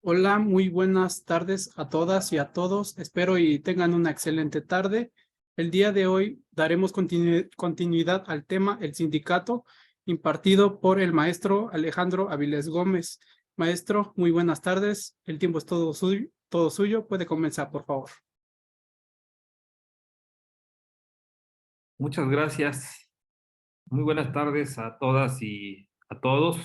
Hola, muy buenas tardes a todas y a todos. Espero y tengan una excelente tarde. El día de hoy daremos continuidad al tema El Sindicato, impartido por el maestro Alejandro Avilés Gómez. Maestro, muy buenas tardes. El tiempo es todo suyo. Todo suyo. Puede comenzar, por favor. Muchas gracias. Muy buenas tardes a todas y a todos.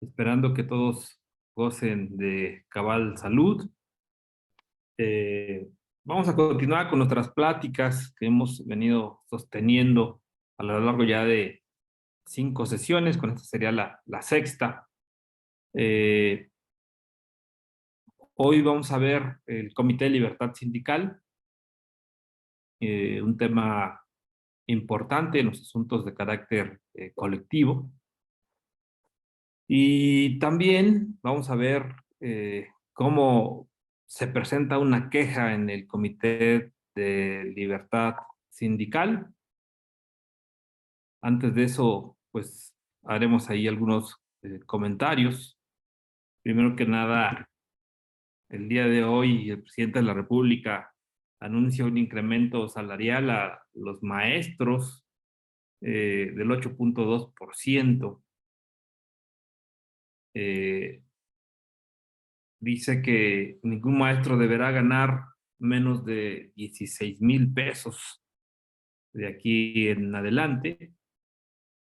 Esperando que todos gocen de cabal salud. Eh, Vamos a continuar con nuestras pláticas que hemos venido sosteniendo a lo largo ya de 5 sesiones. Con esta sería la sexta. Eh, Hoy vamos a ver el Comité de Libertad Sindical, un tema importante en los asuntos de carácter colectivo. Y también vamos a ver cómo se presenta una queja en el Comité de Libertad Sindical. Antes de eso, pues haremos ahí algunos comentarios. Primero que nada, el día de hoy el presidente de la República anuncia un incremento salarial a los maestros del 8.2%. Dice que ningún maestro deberá ganar menos de 16,000 pesos de aquí en adelante,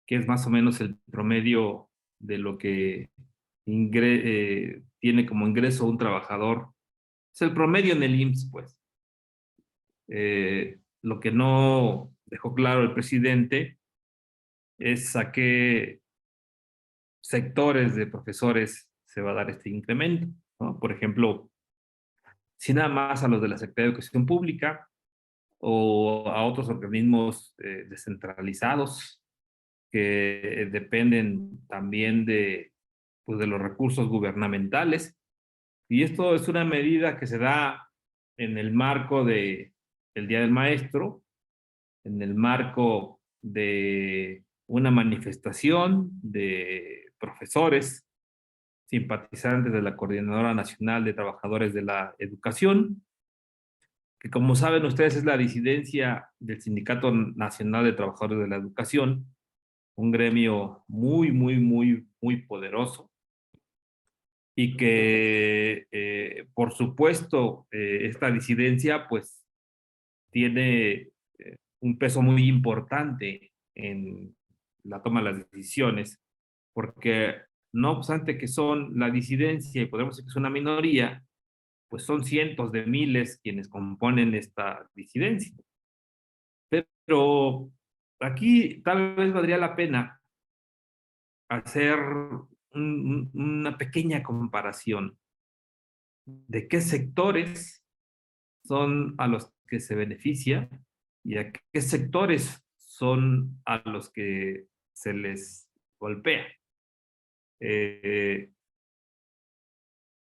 que es más o menos el promedio de lo que tiene como ingreso un trabajador. Es el promedio en el IMSS, pues. Lo que no dejó claro el presidente es a qué sectores de profesores se va a dar este incremento, ¿no? Por ejemplo, si nada más a los de la Secretaría de Educación Pública o a otros organismos descentralizados que dependen también pues, de los recursos gubernamentales. Y esto es una medida que se da en el marco del Día del Maestro, en el marco de una manifestación de profesores simpatizantes de la Coordinadora Nacional de Trabajadores de la Educación, que como saben ustedes es la disidencia del Sindicato Nacional de Trabajadores de la Educación, un gremio muy poderoso y que, por supuesto, esta disidencia pues tiene un peso muy importante en la toma de las decisiones, porque no obstante que son la disidencia y podemos decir que es una minoría, pues son cientos de miles quienes componen esta disidencia. Pero aquí tal vez valdría la pena hacer una pequeña comparación de qué sectores son a los que se beneficia y a qué sectores son a los que se les golpea.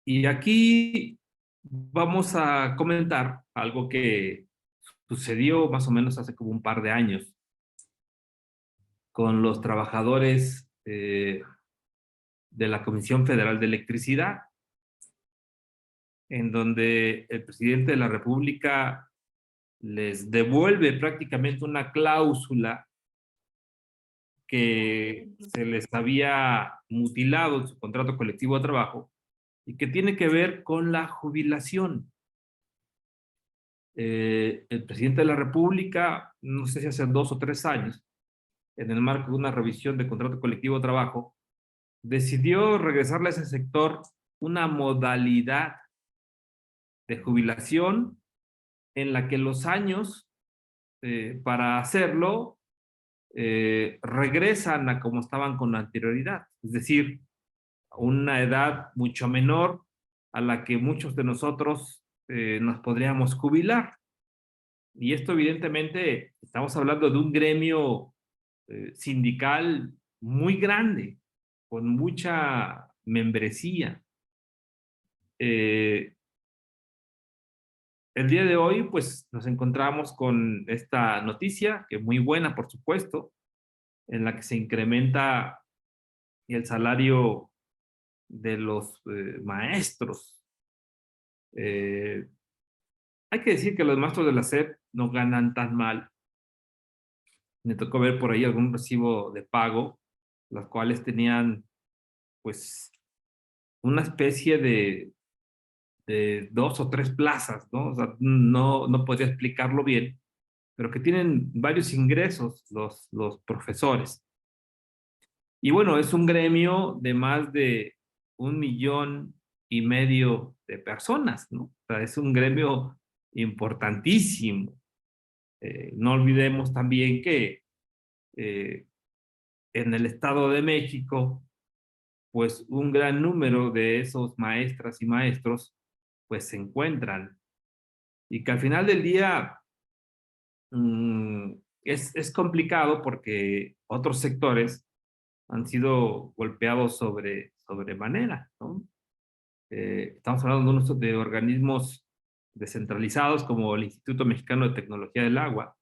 Y aquí vamos a comentar algo que sucedió más o menos hace como un par de años con los trabajadores de la Comisión Federal de Electricidad, en donde el presidente de la República les devuelve prácticamente una cláusula que se les había mutilado en su contrato colectivo de trabajo y que tiene que ver con la jubilación. El presidente de la República, no sé si hace 2 o 3 años, en el marco de una revisión de contrato colectivo de trabajo, decidió regresarle a ese sector una modalidad de jubilación en la que los años para hacerlo regresan a como estaban con anterioridad, es decir, a una edad mucho menor a la que muchos de nosotros nos podríamos jubilar. Y esto evidentemente, estamos hablando de un gremio sindical muy grande, con mucha membresía. Eh, el día de hoy, pues nos encontramos con esta noticia, que es muy buena, por supuesto, en la que se incrementa el salario de los maestros. Hay que decir que los maestros de la SEP no ganan tan mal. Me tocó ver por ahí algún recibo de pago, los cuales tenían, pues, una especie de 2 o 3 plazas, ¿no? O sea, no podía explicarlo bien, pero que tienen varios ingresos los profesores. Y bueno, es un gremio de más de 1,5 millones de personas, ¿no? O sea, es un gremio importantísimo. No olvidemos también que eh, en el Estado de México, pues un gran número de esos maestras y maestros, pues se encuentran. Y que al final del día es complicado porque otros sectores han sido golpeados sobremanera, ¿no? Estamos hablando de organismos descentralizados como el Instituto Mexicano de Tecnología del Agua,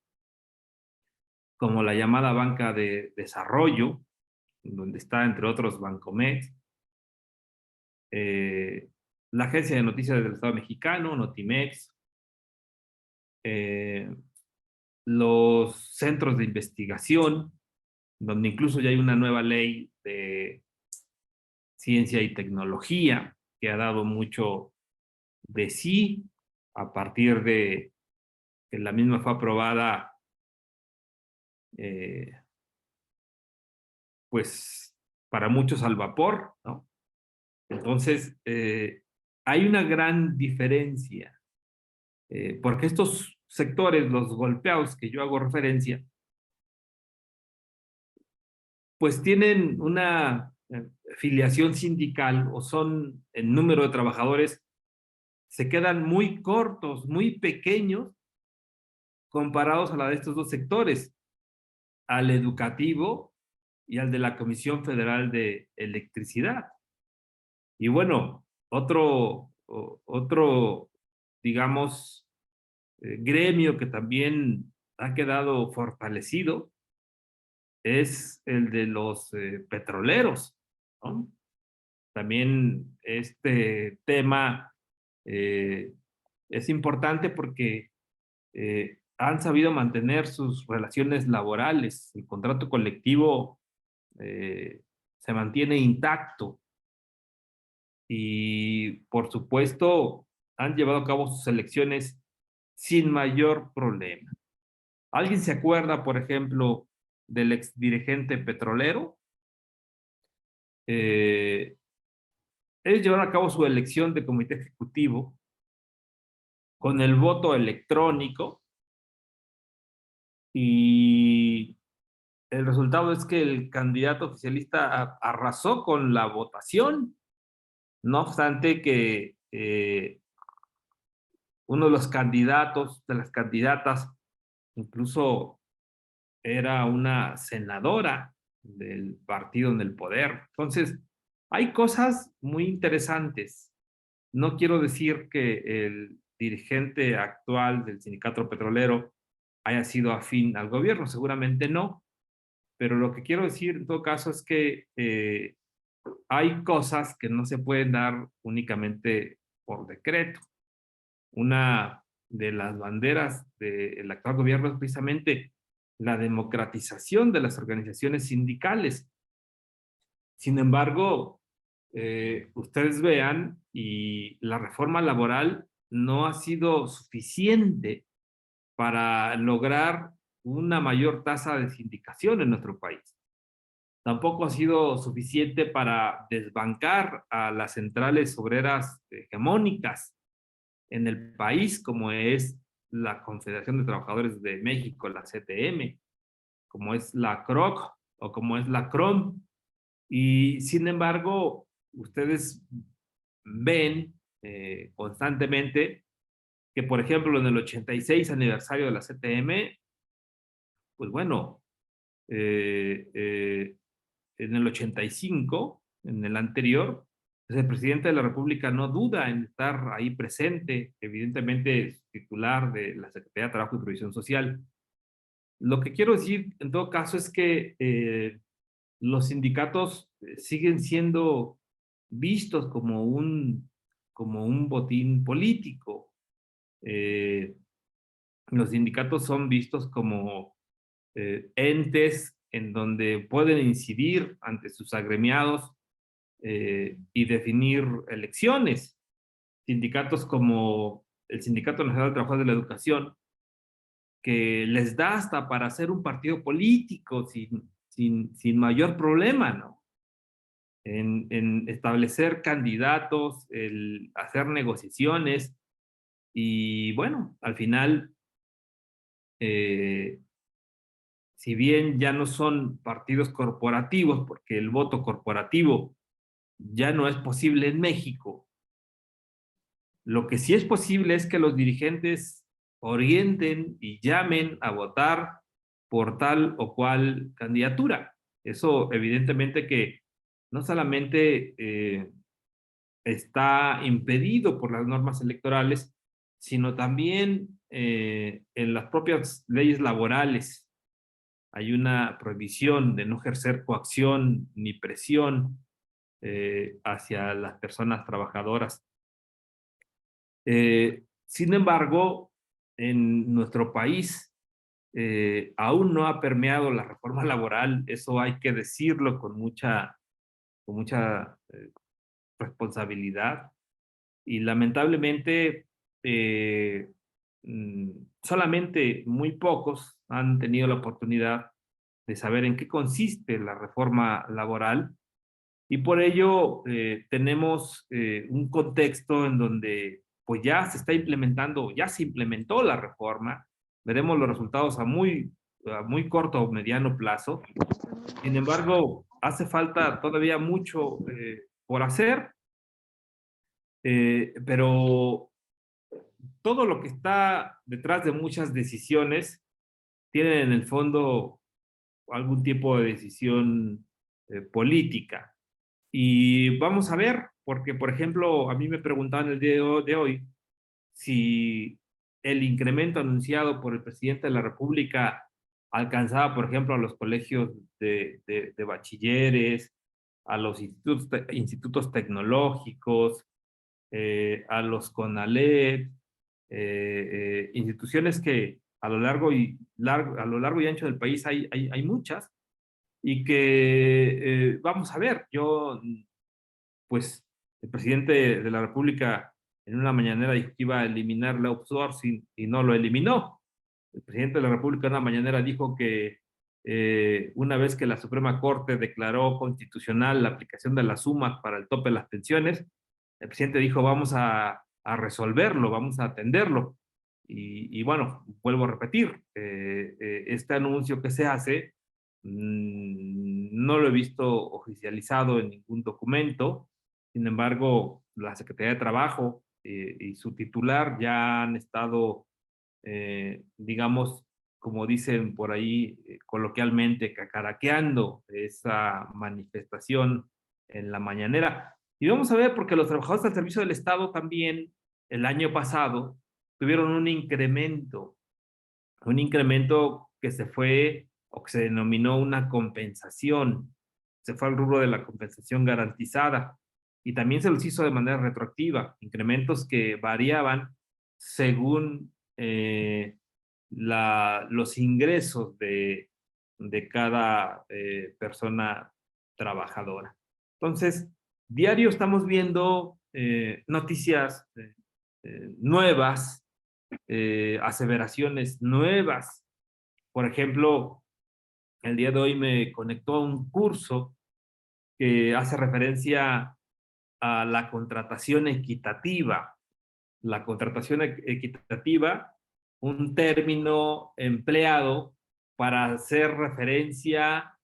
como la llamada Banca de Desarrollo, donde está entre otros Bancomext, eh, la Agencia de Noticias del Estado Mexicano, Notimex, eh, los centros de investigación, donde incluso ya hay una nueva ley de ciencia y tecnología que ha dado mucho de sí a partir de que la misma fue aprobada, eh, pues para muchos al vapor, ¿no? Entonces, hay una gran diferencia, porque estos sectores, los golpeados que yo hago referencia, pues tienen una filiación sindical o son el número de trabajadores, se quedan muy cortos, muy pequeños comparados a la de estos dos sectores, al educativo y al de la Comisión Federal de Electricidad. Y bueno, otro digamos, gremio que también ha quedado fortalecido es el de los petroleros, ¿no? También este tema eh, es importante porque han sabido mantener sus relaciones laborales. El contrato colectivo se mantiene intacto y, por supuesto, han llevado a cabo sus elecciones sin mayor problema. ¿Alguien se acuerda, por ejemplo, del exdirigente petrolero? Eh, Ellos llevaron a cabo su elección de comité ejecutivo con el voto electrónico y el resultado es que el candidato oficialista arrasó con la votación, no obstante que uno de los candidatos, de las candidatas, incluso era una senadora del partido en el poder. Entonces, hay cosas muy interesantes. No quiero decir que el dirigente actual del sindicato petrolero haya sido afín al gobierno, seguramente no, pero lo que quiero decir en todo caso es que hay cosas que no se pueden dar únicamente por decreto. Una de las banderas del actual gobierno es precisamente la democratización de las organizaciones sindicales. Sin embargo, ustedes vean, y la reforma laboral no ha sido suficiente para lograr una mayor tasa de sindicación en nuestro país. Tampoco ha sido suficiente para desbancar a las centrales obreras hegemónicas en el país, como es la Confederación de Trabajadores de México, la CTM, como es la CROC o como es la CROM. Y sin embargo, ustedes ven constantemente que, por ejemplo, en el 86 aniversario de la CTM, pues bueno, eh, eh, en el 85, en el anterior, pues el presidente de la República no duda en estar ahí presente, evidentemente titular de la Secretaría de Trabajo y Previsión Social. Lo que quiero decir en todo caso es que los sindicatos siguen siendo vistos como un botín político. Los sindicatos son vistos como entes en donde pueden incidir ante sus agremiados y definir elecciones. Sindicatos como el Sindicato Nacional de Trabajadores de la Educación, que les da hasta para hacer un partido político sin mayor problema, ¿no? En establecer candidatos, el hacer negociaciones y bueno, al final, si bien ya no son partidos corporativos, porque el voto corporativo ya no es posible en México, lo que sí es posible es que los dirigentes orienten y llamen a votar por tal o cual candidatura. Eso evidentemente que no solamente está impedido por las normas electorales, sino también en las propias leyes laborales. Hay una prohibición de no ejercer coacción ni presión hacia las personas trabajadoras. Sin embargo, en nuestro país aún no ha permeado la reforma laboral, eso hay que decirlo con mucha responsabilidad. Y lamentablemente, eh, mm, solamente muy pocos han tenido la oportunidad de saber en qué consiste la reforma laboral y por ello tenemos un contexto en donde pues ya se está implementando, ya se implementó la reforma, veremos los resultados a muy corto o mediano plazo. Sin embargo, hace falta todavía mucho por hacer, pero todo lo que está detrás de muchas decisiones tiene en el fondo algún tipo de decisión política. Y vamos a ver, porque por ejemplo, a mí me preguntaban el día de hoy si el incremento anunciado por el presidente de la República alcanzaba, por ejemplo, a los colegios de bachilleres, a los institutos tecnológicos, a los CONALEP, instituciones que a lo largo y ancho del país hay muchas y que vamos a ver, pues el presidente de la República en una mañanera dijo que iba a eliminar el outsourcing y no lo eliminó. El presidente de la República en una mañanera dijo que una vez que la Suprema Corte declaró constitucional la aplicación de las sumas para el tope de las pensiones, el presidente dijo vamos a resolverlo, vamos a atenderlo. Y bueno, vuelvo a repetir, este anuncio que se hace no lo he visto oficializado en ningún documento. Sin embargo, la Secretaría de Trabajo y su titular ya han estado, digamos, como dicen por ahí coloquialmente, cacaraqueando esa manifestación en la mañanera. Y vamos a ver, porque los trabajadores al servicio del Estado también el año pasado tuvieron un incremento que se fue o que se denominó una compensación, se fue al rubro de la compensación garantizada y también se los hizo de manera retroactiva, incrementos que variaban según los ingresos de cada persona trabajadora. Entonces, diario estamos viendo noticias nuevas, aseveraciones nuevas. Por ejemplo, el día de hoy me conectó a un curso que hace referencia a la contratación equitativa. La contratación equitativa, un término empleado para hacer referencia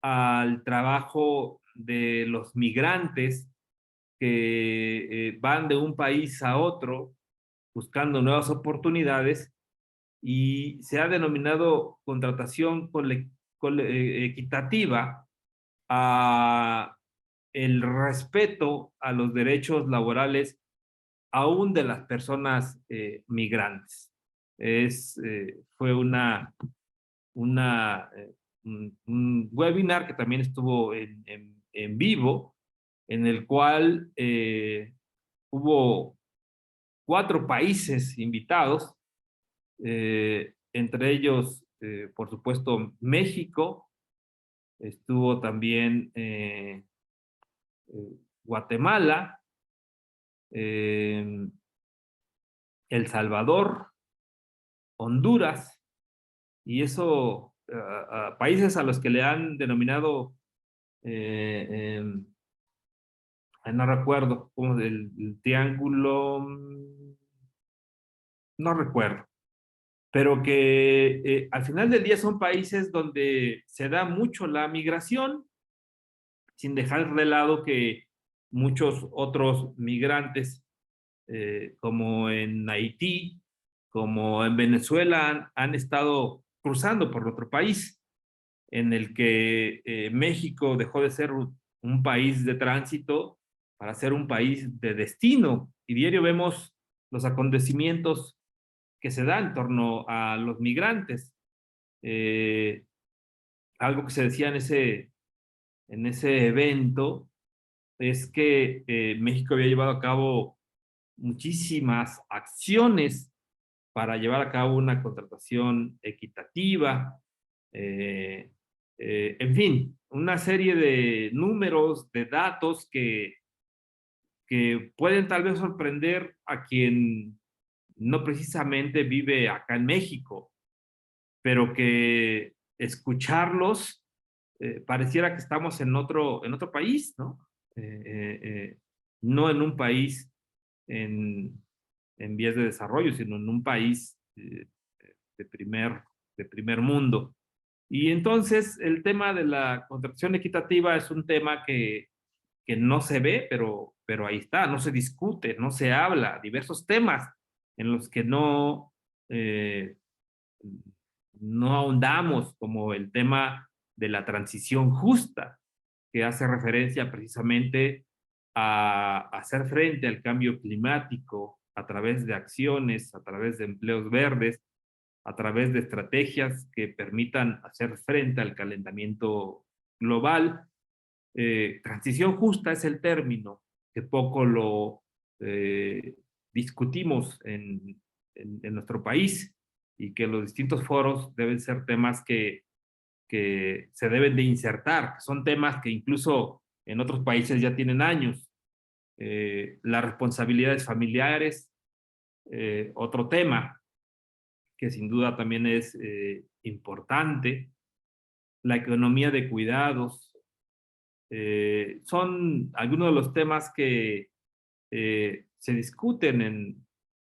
al trabajo de los migrantes que van de un país a otro buscando nuevas oportunidades y se ha denominado contratación equitativa a el respeto a los derechos laborales aún de las personas migrantes. Fue un webinar que también estuvo en vivo, en el cual hubo 4 países invitados, entre ellos, por supuesto, México, estuvo también Guatemala, El Salvador, Honduras, y eso, países a los que le han denominado, no recuerdo, como el triángulo, no recuerdo, pero que al final del día son países donde se da mucho la migración, sin dejar de lado que muchos otros migrantes, como en Haití, como en Venezuela, han estado cruzando por nuestro país, en el que México dejó de ser un país de tránsito para ser un país de destino. Y diario vemos los acontecimientos que se dan en torno a los migrantes. Algo que se decía en ese evento es que México había llevado a cabo muchísimas acciones para llevar a cabo una contratación equitativa, en fin, una serie de números, de datos que pueden tal vez sorprender a quien no precisamente vive acá en México, pero que escucharlos pareciera que estamos en otro país, ¿no? No en un país en, en vías de desarrollo, sino en un país de primer mundo. Y entonces el tema de la contratación equitativa es un tema que no se ve, pero ahí está, no se discute, no se habla, diversos temas en los que eh, no ahondamos, como el tema de la transición justa, que hace referencia precisamente a hacer frente al cambio climático a través de acciones, a través de empleos verdes, a través de estrategias que permitan hacer frente al calentamiento global. Transición justa es el término que poco lo discutimos en nuestro país, y que los distintos foros deben ser temas que se deben de insertar. Son temas que incluso en otros países ya tienen años. Las responsabilidades familiares, otro tema que sin duda también es importante. La economía de cuidados, son algunos de los temas que se discuten en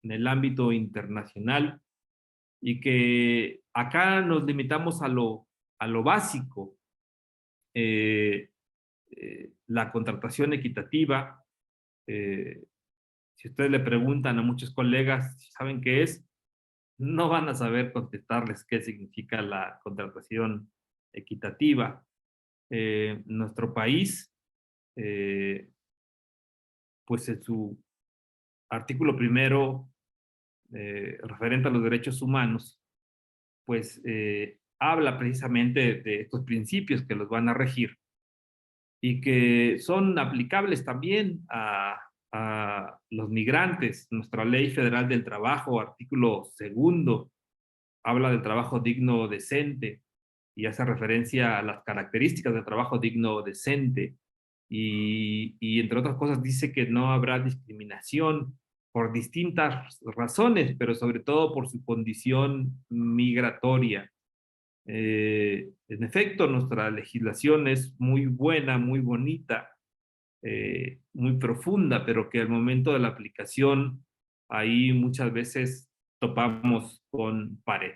el ámbito internacional, y que acá nos limitamos a lo básico. Eh, la contratación equitativa, si ustedes le preguntan a muchos colegas si saben qué es, no van a saber contestarles qué significa la contratación equitativa. Nuestro país, eh, pues en su artículo primero, referente a los derechos humanos, pues habla precisamente de estos principios que los van a regir, y que son aplicables también a los migrantes. Nuestra Ley Federal del Trabajo, artículo segundo, habla del trabajo digno decente, y hace referencia a las características del trabajo digno decente, y entre otras cosas dice que no habrá discriminación por distintas razones, pero sobre todo por su condición migratoria. En efecto, nuestra legislación es muy buena, muy bonita, muy profunda, pero que al momento de la aplicación ahí muchas veces topamos con pared.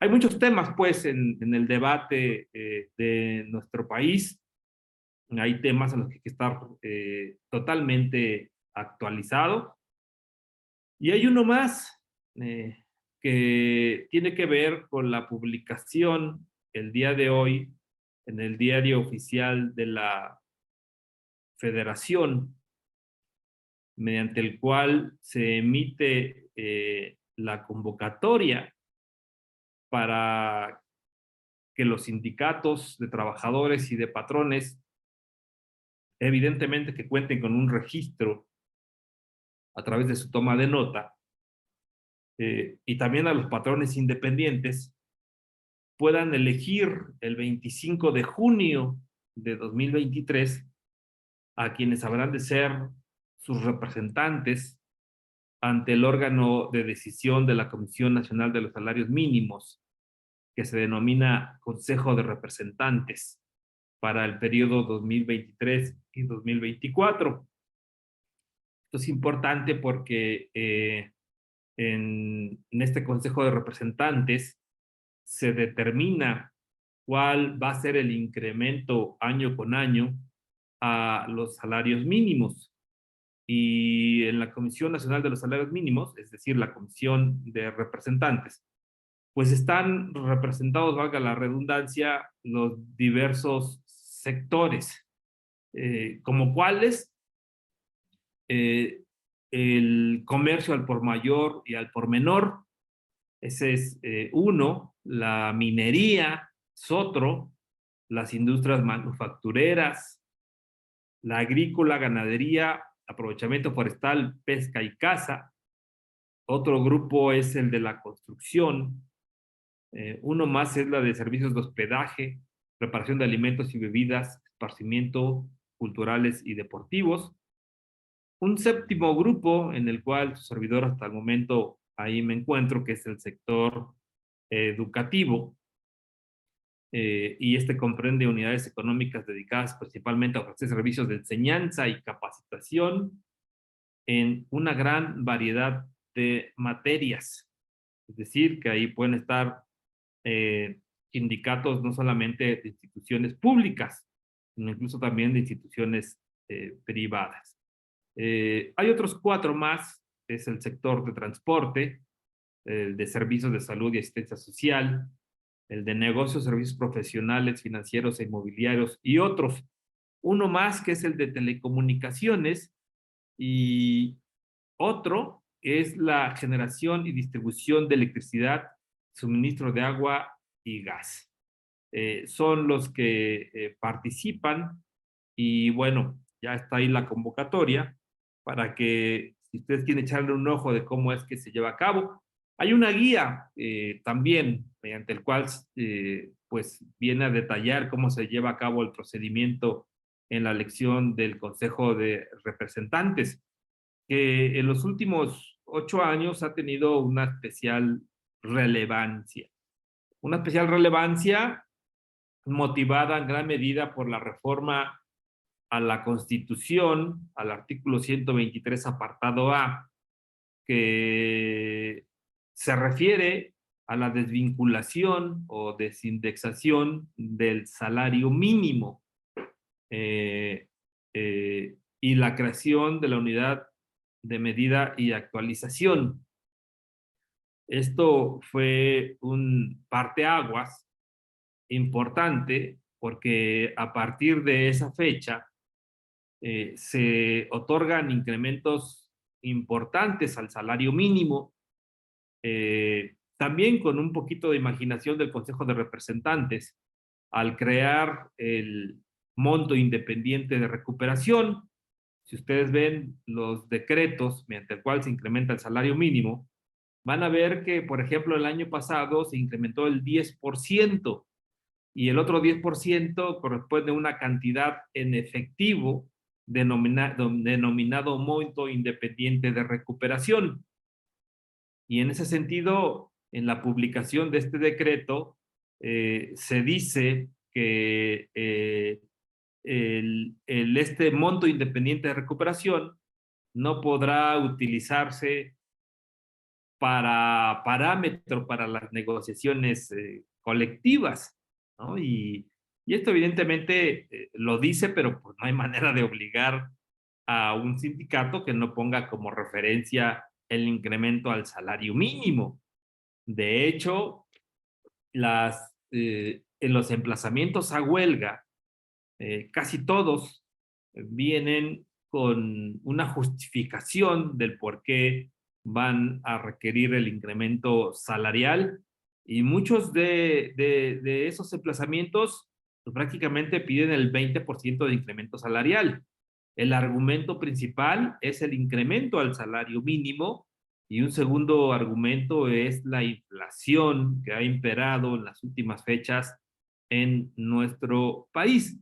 Hay muchos temas, pues, en el debate de nuestro país. Hay temas en los que hay que estar totalmente actualizado. Y hay uno más eh, que tiene que ver con la publicación el día de hoy en el diario oficial de la Federación, mediante el cual se emite la convocatoria para que los sindicatos de trabajadores y de patrones evidentemente que cuenten con un registro a través de su toma de nota, y también a los patrones independientes puedan elegir el 25 de junio de 2023 a quienes habrán de ser sus representantes ante el órgano de decisión de la Comisión Nacional de los Salarios Mínimos, que se denomina Consejo de Representantes para el periodo 2023 y 2024. Esto es importante porque en este Consejo de Representantes se determina cuál va a ser el incremento año con año a los salarios mínimos. Y en la Comisión Nacional de los Salarios Mínimos, es decir, la Comisión de Representantes, pues están representados, valga la redundancia, los diversos sectores, como cuáles, el comercio al por mayor y al por menor, ese es uno, la minería es otro, las industrias manufactureras, la agrícola, ganadería, aprovechamiento forestal, pesca y caza. Otro grupo es el de la construcción. Uno más es la de servicios de hospedaje, preparación de alimentos y bebidas, esparcimiento, culturales y deportivos. Un séptimo grupo en el cual su servidor hasta el momento ahí me encuentro, que es el sector educativo, y este comprende unidades económicas dedicadas principalmente a ofrecer servicios de enseñanza y capacitación en una gran variedad de materias. Es decir, que ahí pueden estar sindicatos no solamente de instituciones públicas, sino incluso también de instituciones privadas. Hay otros 4 más, es el sector de transporte, el de servicios de salud y asistencia social, el de negocios, servicios profesionales, financieros e inmobiliarios y otros. Uno más que es el de telecomunicaciones y otro es la generación y distribución de electricidad, suministro de agua y gas. Son los que participan y bueno, ya está ahí la convocatoria para que si ustedes quieren echarle un ojo de cómo es que se lleva a cabo. Hay una guía también mediante el cual pues viene a detallar cómo se lleva a cabo el procedimiento en la elección del Consejo de Representantes, que en los últimos 8 años ha tenido una especial relevancia. Una especial relevancia motivada en gran medida por la reforma a la Constitución, al artículo 123, apartado A, que se refiere a la desvinculación o desindexación del salario mínimo y la creación de la unidad de medida y actualización. Esto fue un parteaguas importante porque a partir de esa fecha se otorgan incrementos importantes al salario mínimo, también con un poquito de imaginación del Consejo de Representantes, al crear el monto independiente de recuperación. Si ustedes ven los decretos mediante el cual se incrementa el salario mínimo, van a ver que, por ejemplo, el año pasado se incrementó el 10% y el otro 10% corresponde a una cantidad en efectivo denominado monto independiente de recuperación. Y en ese sentido, en la publicación de este decreto, se dice que este monto independiente de recuperación no podrá utilizarse para parámetro para las negociaciones colectivas, ¿no? Y esto evidentemente lo dice, pero pues no hay manera de obligar a un sindicato que no ponga como referencia el incremento al salario mínimo. De hecho, en los emplazamientos a huelga, casi todos vienen con una justificación del por qué van a requerir el incremento salarial y muchos de esos emplazamientos pues prácticamente piden el 20% de incremento salarial. El argumento principal es el incremento al salario mínimo y un segundo argumento es la inflación que ha imperado en las últimas fechas en nuestro país.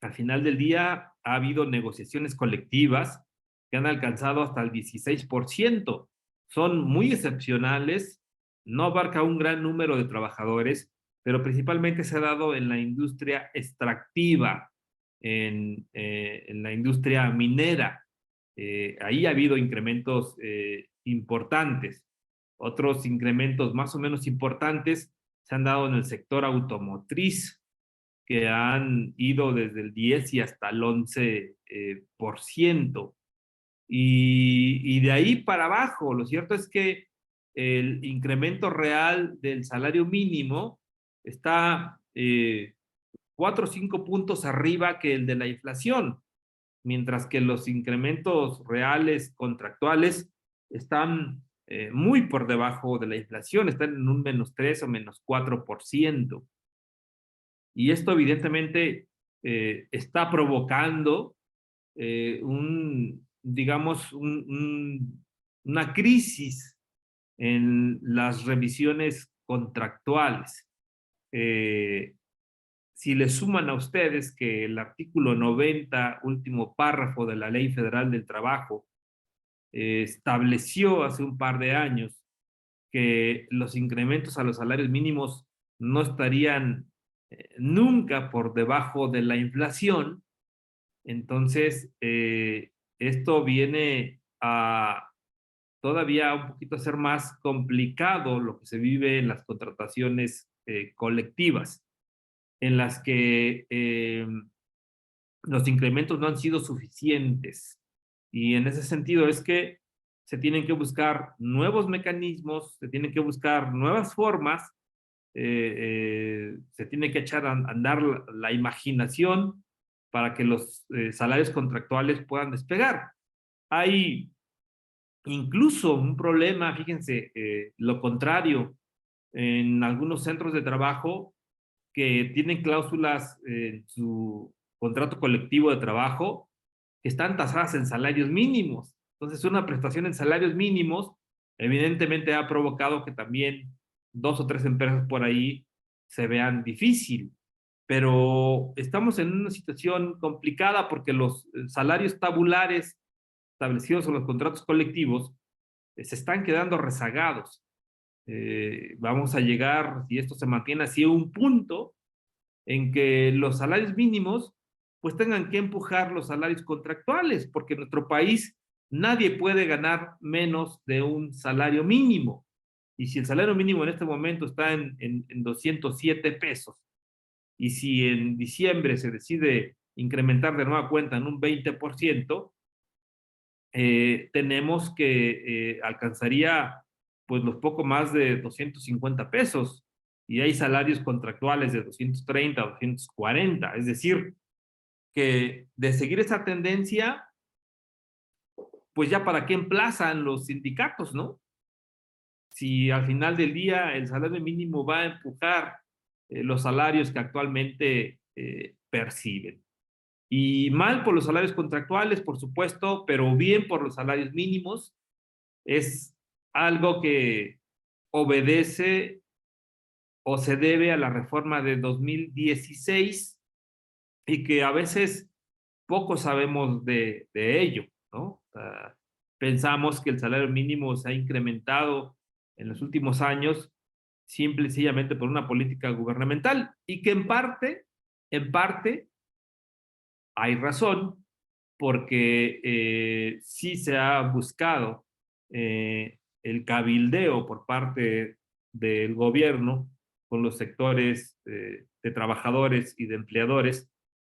Al final del día ha habido negociaciones colectivas que han alcanzado hasta el 16%. Son muy excepcionales, no abarca un gran número de trabajadores, pero principalmente se ha dado en la industria extractiva, en la industria minera. Ahí ha habido incrementos importantes. Otros incrementos más o menos importantes se han dado en el sector automotriz, que han ido desde el 10 y hasta el 11%. Y de ahí para abajo, lo cierto es que el incremento real del salario mínimo está 4 o 5 puntos arriba que el de la inflación, mientras que los incrementos reales contractuales están muy por debajo de la inflación, están en un -3 o -4%. Y esto evidentemente está provocando digamos, una crisis en las revisiones contractuales. Si le suman a ustedes que el artículo 90, último párrafo de la Ley Federal del Trabajo, estableció hace un par de años que los incrementos a los salarios mínimos no estarían nunca por debajo de la inflación, entonces esto viene a todavía un poquito a ser más complicado lo que se vive en las contrataciones colectivas, en las que los incrementos no han sido suficientes. Y en ese sentido es que se tienen que buscar nuevos mecanismos, se tienen que buscar nuevas formas, se tiene que echar a andar la imaginación para que los salarios contractuales puedan despegar. Hay incluso un problema, fíjense, lo contrario, en algunos centros de trabajo que tienen cláusulas en su contrato colectivo de trabajo que están tasadas en salarios mínimos. Entonces, una prestación en salarios mínimos evidentemente ha provocado que también 2 o 3 empresas por ahí se vean difícil. Pero estamos en una situación complicada porque los salarios tabulares establecidos en los contratos colectivos se están quedando rezagados. Vamos a llegar, si esto se mantiene así, a un punto en que los salarios mínimos pues tengan que empujar los salarios contractuales, porque en nuestro país nadie puede ganar menos de un salario mínimo. Y si el salario mínimo en este momento está en 207 pesos, y si en diciembre se decide incrementar de nueva cuenta en un 20%, tenemos que alcanzaría pues los poco más de 250 pesos y hay salarios contractuales de 230, 240, es decir, que de seguir esa tendencia, pues ya para qué emplazan los sindicatos, ¿no? Si al final del día el salario mínimo va a empujar los salarios que actualmente perciben. Y mal por los salarios contractuales, por supuesto, pero bien por los salarios mínimos. Es algo que obedece o se debe a la reforma de 2016 y que a veces poco sabemos de ello, ¿no? Pensamos que el salario mínimo se ha incrementado en los últimos años simple y sencillamente por una política gubernamental y que en parte, hay razón, porque sí se ha buscado el cabildeo por parte del gobierno con los sectores de trabajadores y de empleadores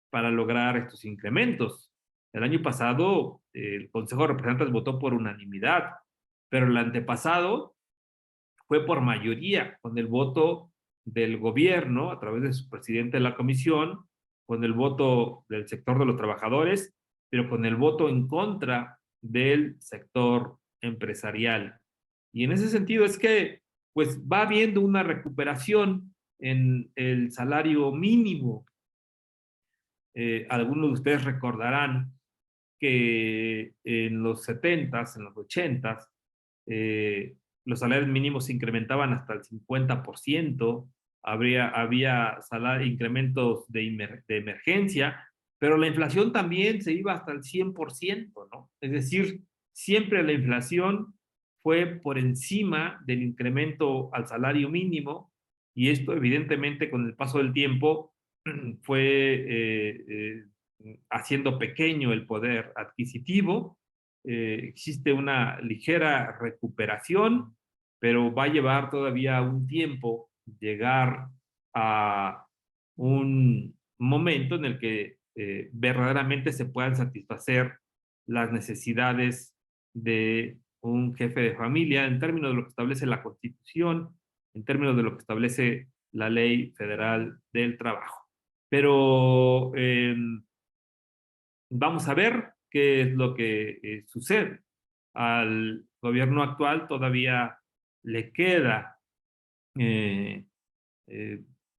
para lograr estos incrementos. El año pasado el Consejo de Representantes votó por unanimidad, pero el antepasado fue por mayoría, con el voto del gobierno a través de su presidente de la comisión, con el voto del sector de los trabajadores, pero con el voto en contra del sector empresarial. Y en ese sentido es que pues va habiendo una recuperación en el salario mínimo. Algunos de ustedes recordarán que en los 70s, en los 80s, los salarios mínimos se incrementaban hasta el 50%, había incrementos de emergencia, pero la inflación también se iba hasta el 100%, ¿no? Es decir, siempre la inflación fue por encima del incremento al salario mínimo, y esto evidentemente con el paso del tiempo fue haciendo pequeño el poder adquisitivo. Existe una ligera recuperación, pero va a llevar todavía un tiempo llegar a un momento en el que verdaderamente se puedan satisfacer las necesidades de un jefe de familia en términos de lo que establece la Constitución, en términos de lo que establece la Ley Federal del Trabajo. Pero vamos a ver qué es lo que sucede. Al gobierno actual todavía le queda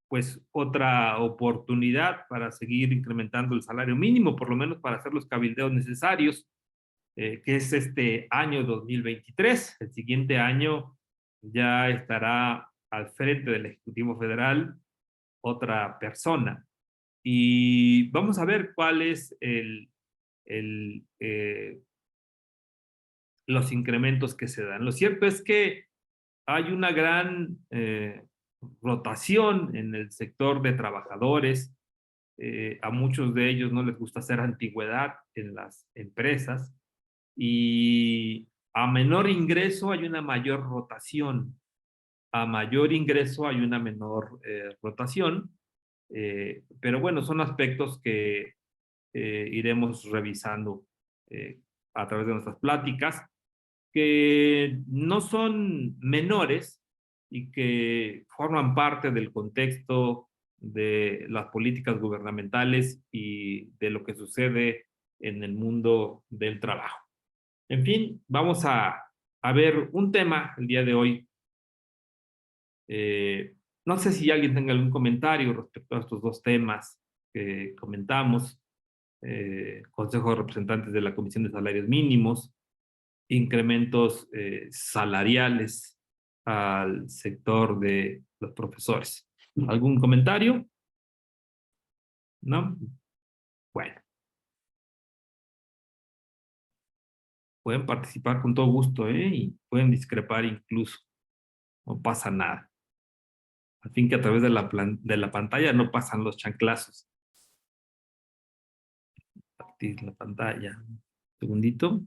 pues otra oportunidad para seguir incrementando el salario mínimo, por lo menos para hacer los cabildeos necesarios, que es este año 2023. El siguiente año ya estará al frente del Ejecutivo Federal otra persona. Y vamos a ver cuál es los incrementos que se dan. Lo cierto es que hay una gran rotación en el sector de trabajadores. A muchos de ellos no les gusta hacer antigüedad en las empresas, y a menor ingreso hay una mayor rotación. A mayor ingreso hay una menor rotación. Pero bueno, son aspectos que iremos revisando a través de nuestras pláticas, que no son menores y que forman parte del contexto de las políticas gubernamentales y de lo que sucede en el mundo del trabajo. En fin, vamos a ver un tema el día de hoy. No sé si alguien tenga algún comentario respecto a estos dos temas que comentamos. Consejo de Representantes de la Comisión de Salarios Mínimos, incrementos salariales al sector de los profesores. ¿Algún comentario? ¿No? Bueno. Pueden participar con todo gusto, y pueden discrepar incluso. No pasa nada. Al fin que a través de la pantalla no pasan los chanclazos. Compartir la pantalla. Un segundito.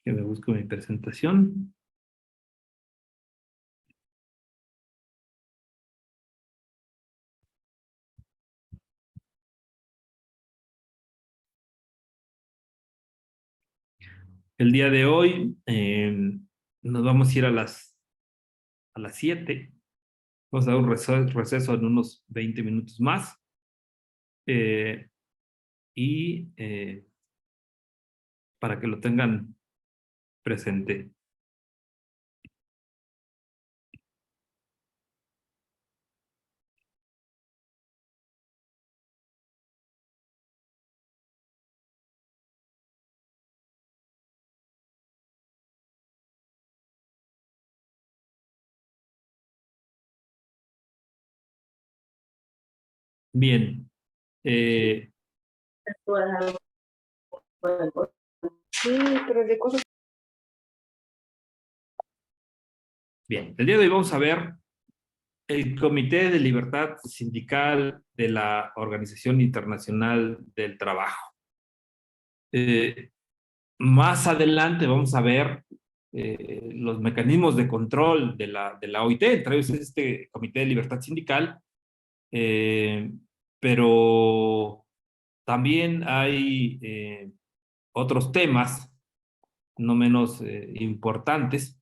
Que me busco mi presentación. El día de hoy nos vamos a ir a las 7. Vamos a dar un receso en unos 20 minutos más. Y para que lo tengan presente. Bien. Bien, el día de hoy vamos a ver el Comité de Libertad Sindical de la Organización Internacional del Trabajo. Más adelante vamos a ver los mecanismos de control de la OIT, entre ellos este Comité de Libertad Sindical, pero también hay otros temas no menos importantes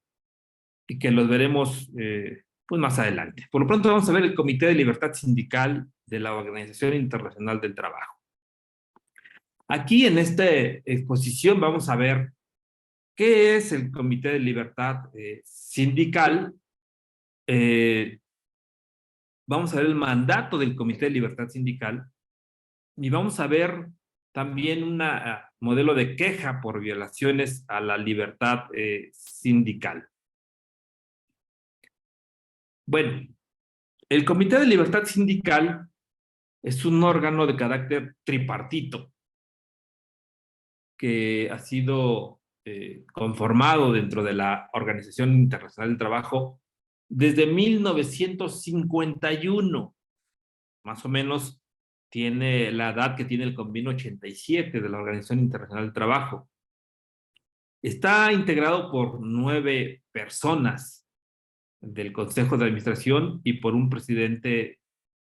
y que los veremos pues más adelante. Por lo pronto vamos a ver el Comité de Libertad Sindical de la Organización Internacional del Trabajo. Aquí en esta exposición vamos a ver qué es el Comité de Libertad Sindical. Vamos a ver el mandato del Comité de Libertad Sindical y vamos a ver también un modelo de queja por violaciones a la libertad sindical. Bueno, el Comité de Libertad Sindical es un órgano de carácter tripartito que ha sido conformado dentro de la Organización Internacional del Trabajo desde 1951. Más o menos tiene la edad que tiene el Convenio 87 de la Organización Internacional del Trabajo. Está integrado por 9 personas del Consejo de Administración y por un presidente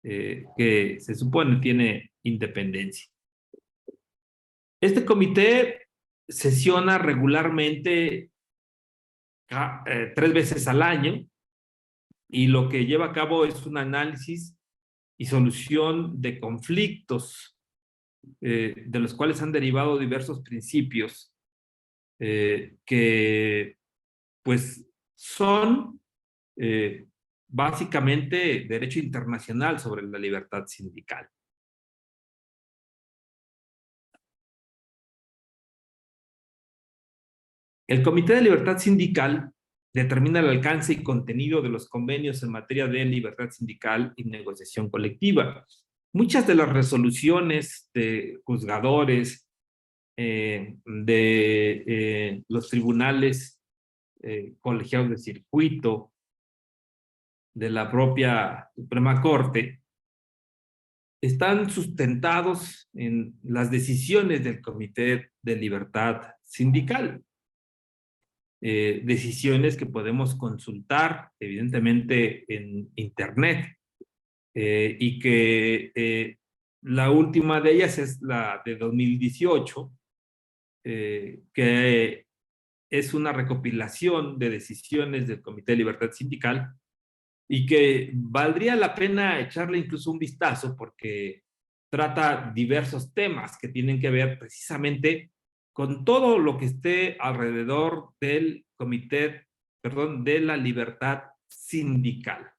que se supone tiene independencia. Este comité sesiona regularmente 3 veces al año y lo que lleva a cabo es un análisis y solución de conflictos de los cuales han derivado diversos principios que pues son básicamente derecho internacional sobre la libertad sindical. El Comité de Libertad Sindical determina el alcance y contenido de los convenios en materia de libertad sindical y negociación colectiva. Muchas de las resoluciones de juzgadores, de los tribunales colegiados de circuito, de la propia Suprema Corte, están sustentados en las decisiones del Comité de Libertad Sindical. Decisiones que podemos consultar, evidentemente, en Internet, y que la última de ellas es la de 2018, que es una recopilación de decisiones del Comité de Libertad Sindical y que valdría la pena echarle incluso un vistazo porque trata diversos temas que tienen que ver precisamente con todo lo que esté alrededor del comité, perdón, de la libertad sindical.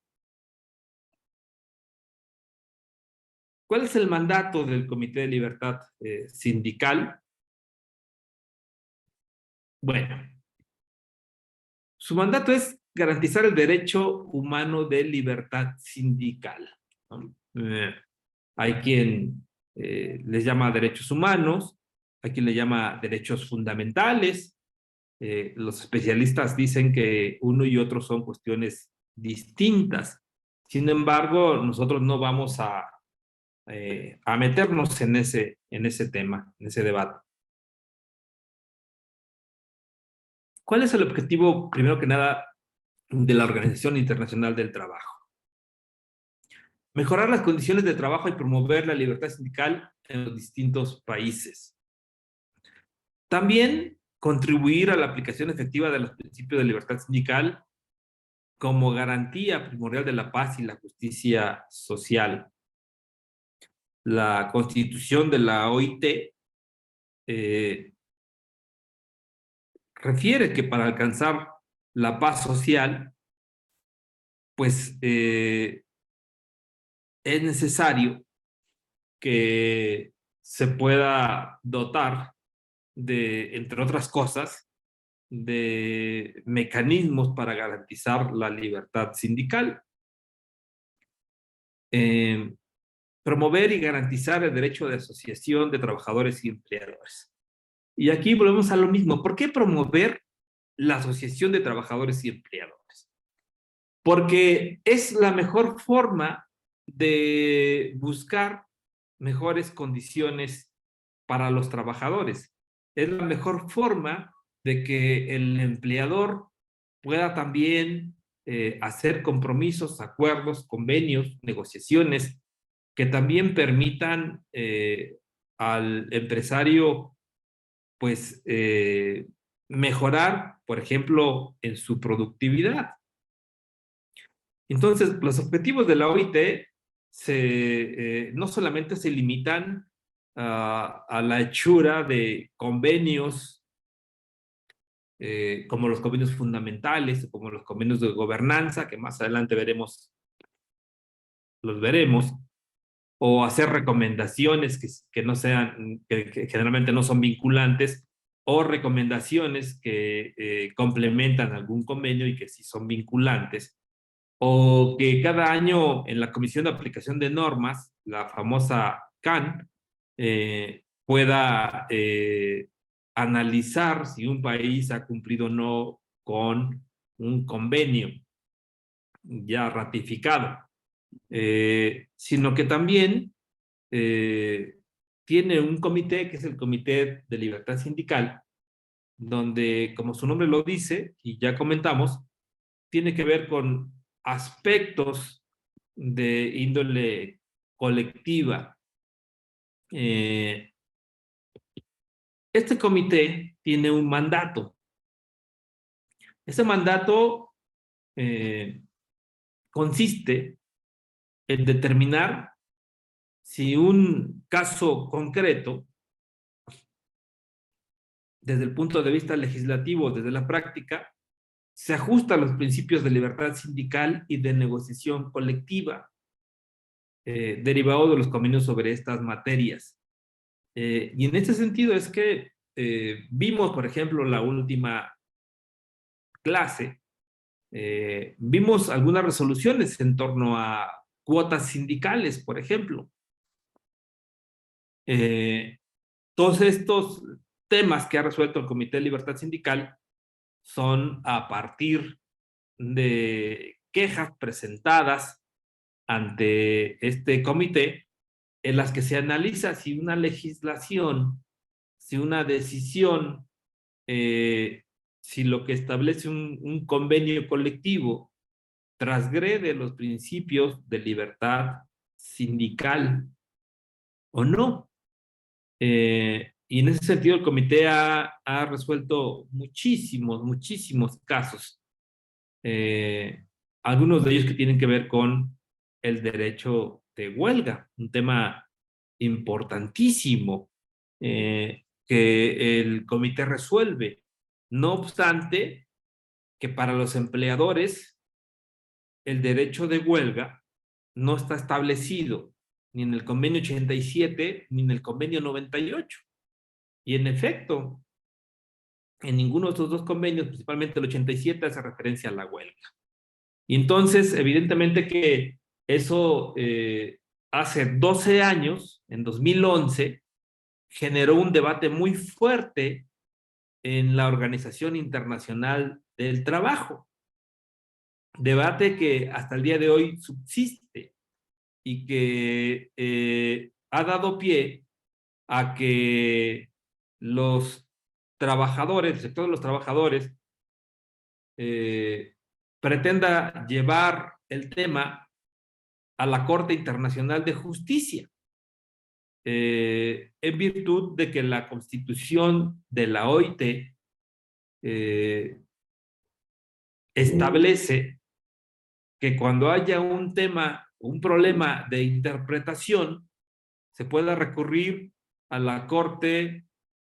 ¿Cuál es el mandato del Comité de Libertad Sindical? Bueno, su mandato es garantizar el derecho humano de libertad sindical, ¿no? Hay quien les llama derechos humanos, hay quien le llama derechos fundamentales. Los especialistas dicen que uno y otro son cuestiones distintas. Sin embargo, nosotros no vamos a meternos en ese tema, en ese debate. ¿Cuál es el objetivo, primero que nada, de la Organización Internacional del Trabajo? Mejorar las condiciones de trabajo y promover la libertad sindical en los distintos países. También contribuir a la aplicación efectiva de los principios de libertad sindical como garantía primordial de la paz y la justicia social. La Constitución de la OIT refiere que para alcanzar la paz social, pues es necesario que se pueda dotar de, entre otras cosas, de mecanismos para garantizar la libertad sindical. Promover y garantizar el derecho de asociación de trabajadores y empleadores. Y aquí volvemos a lo mismo. ¿Por qué promover la asociación de trabajadores y empleadores? Porque es la mejor forma de buscar mejores condiciones para los trabajadores. Es la mejor forma de que el empleador pueda también hacer compromisos, acuerdos, convenios, negociaciones que también permitan al empresario pues mejorar, por ejemplo, en su productividad. Entonces, los objetivos de la OIT no solamente se limitan a la hechura de convenios, como los convenios fundamentales, como los convenios de gobernanza, que más adelante los veremos, o hacer recomendaciones que no sean, que generalmente no son vinculantes, o recomendaciones que complementan algún convenio y que sí son vinculantes, o que cada año en la Comisión de Aplicación de Normas, la famosa CAN, pueda analizar si un país ha cumplido o no con un convenio ya ratificado, sino que también tiene un comité que es el Comité de Libertad Sindical, donde, como su nombre lo dice, y ya comentamos, tiene que ver con aspectos de índole colectiva. Este comité tiene un mandato. Ese mandato consiste en determinar si un caso concreto, desde el punto de vista legislativo, desde la práctica, se ajusta a los principios de libertad sindical y de negociación colectiva, derivado de los convenios sobre estas materias. Y en este sentido es que vimos, por ejemplo, la última clase, vimos algunas resoluciones en torno a cuotas sindicales, por ejemplo. Todos estos temas que ha resuelto el Comité de Libertad Sindical son a partir de quejas presentadas ante este comité, en las que se analiza si una legislación, si una decisión, si lo que establece un convenio colectivo transgrede los principios de libertad sindical o no. Y en ese sentido el comité ha resuelto muchísimos casos, eh, algunos de ellos que tienen que ver con el derecho de huelga, un tema importantísimo que el comité resuelve. No obstante, que para los empleadores el derecho de huelga no está establecido ni en el convenio 87 ni en el convenio 98. Y en efecto, en ninguno de estos dos convenios, principalmente el 87, hace referencia a la huelga. Y entonces, evidentemente que eso hace 12 años, en 2011, generó un debate muy fuerte en la Organización Internacional del Trabajo. Debate que hasta el día de hoy subsiste y que ha dado pie a que los trabajadores, el sector de los trabajadores, pretenda llevar el tema a la Corte Internacional de Justicia, en virtud de que la Constitución de la OIT establece que cuando haya un tema, un problema de interpretación, se pueda recurrir a la Corte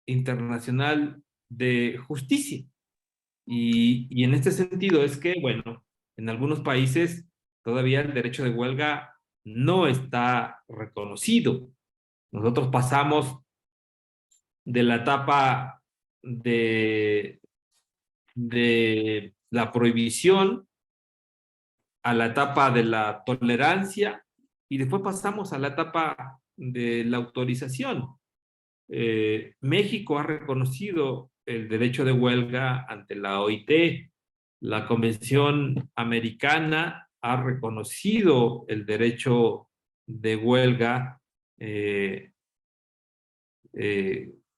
Internacional de Justicia. Y en este sentido es que, bueno, en algunos países todavía el derecho de huelga no está reconocido. Nosotros pasamos de la etapa de la prohibición a la etapa de la tolerancia y después pasamos a la etapa de la autorización. México ha reconocido el derecho de huelga ante la OIT. La Convención Americana ha reconocido el derecho de huelga eh,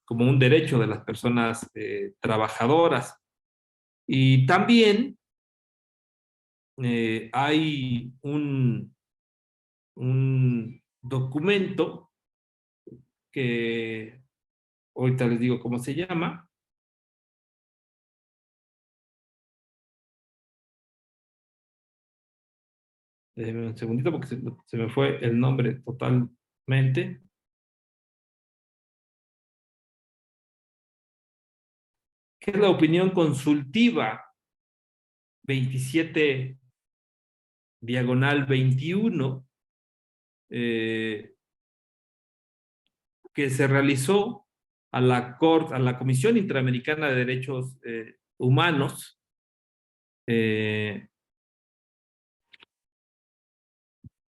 como un derecho de las personas trabajadoras. Y también hay un documento que ahorita les digo cómo se llama. Un segundito porque se me fue el nombre totalmente. que es la opinión consultiva 27/21, que se realizó a la Comisión Interamericana de Derechos Humanos,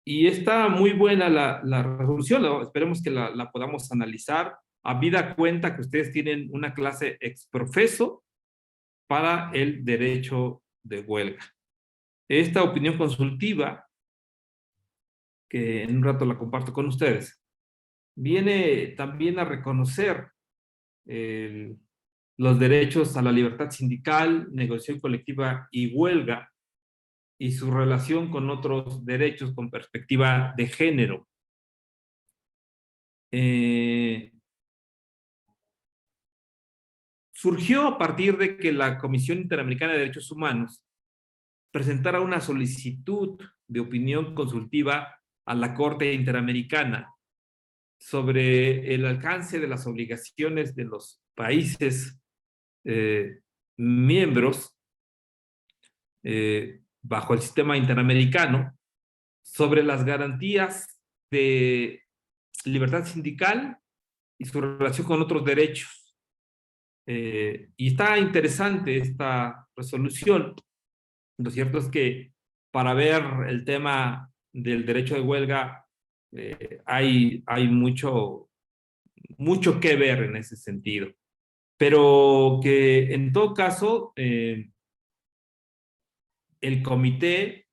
y está muy buena la resolución. Esperemos que la podamos analizar, habida cuenta que ustedes tienen una clase exprofeso para el derecho de huelga. Esta opinión consultiva, que en un rato la comparto con ustedes, viene también a reconocer los derechos a la libertad sindical, negociación colectiva y huelga, y su relación con otros derechos con perspectiva de género. Surgió a partir de que la Comisión Interamericana de Derechos Humanos presentara una solicitud de opinión consultiva a la Corte Interamericana sobre el alcance de las obligaciones de los países miembros bajo el sistema interamericano sobre las garantías de libertad sindical y su relación con otros derechos. Y está interesante esta resolución. Lo cierto es que para ver el tema del derecho de huelga hay mucho que ver en ese sentido. Pero que en todo caso el comité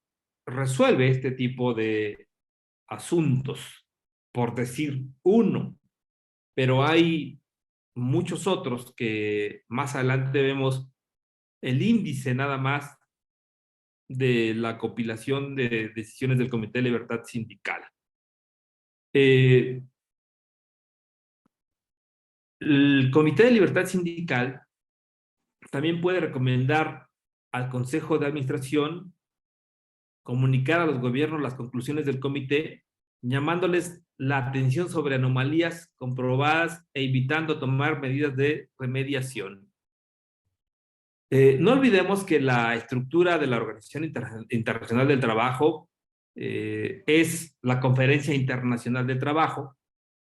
resuelve este tipo de asuntos, por decir uno, pero hay muchos otros que más adelante vemos el índice nada más de la compilación de decisiones del Comité de Libertad Sindical. El Comité de Libertad Sindical también puede recomendar al Consejo de Administración comunicar a los gobiernos las conclusiones del comité, llamándoles la atención sobre anomalías comprobadas e invitando a tomar medidas de remediación. No olvidemos que la estructura de la Organización Internacional del Trabajo es la Conferencia Internacional del Trabajo,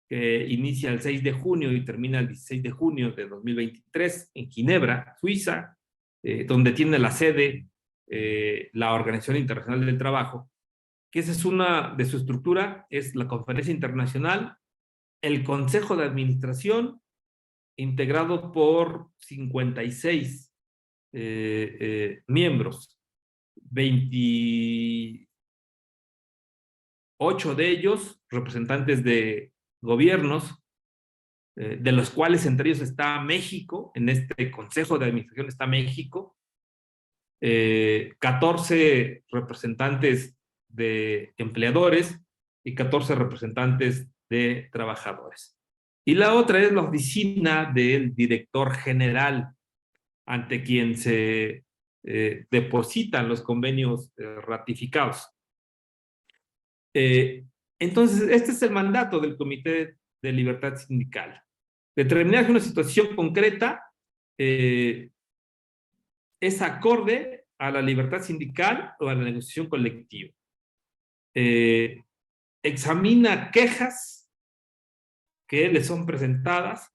que inicia el 6 de junio y termina el 16 de junio de 2023 en Ginebra, Suiza, donde tiene la sede la Organización Internacional del Trabajo, que esa es una de su estructura, es la Conferencia Internacional, el Consejo de Administración, integrado por 56 miembros, 28 de ellos representantes de gobiernos, de los cuales entre ellos está México, en este Consejo de Administración está México, 14 representantes de empleadores y 14 representantes de trabajadores. Y la otra es la oficina del director general, ante quien se depositan los convenios ratificados. Entonces, este es el mandato del Comité de Libertad Sindical. Determinar que una situación concreta es acorde a la libertad sindical o a la negociación colectiva. Examina quejas que le son presentadas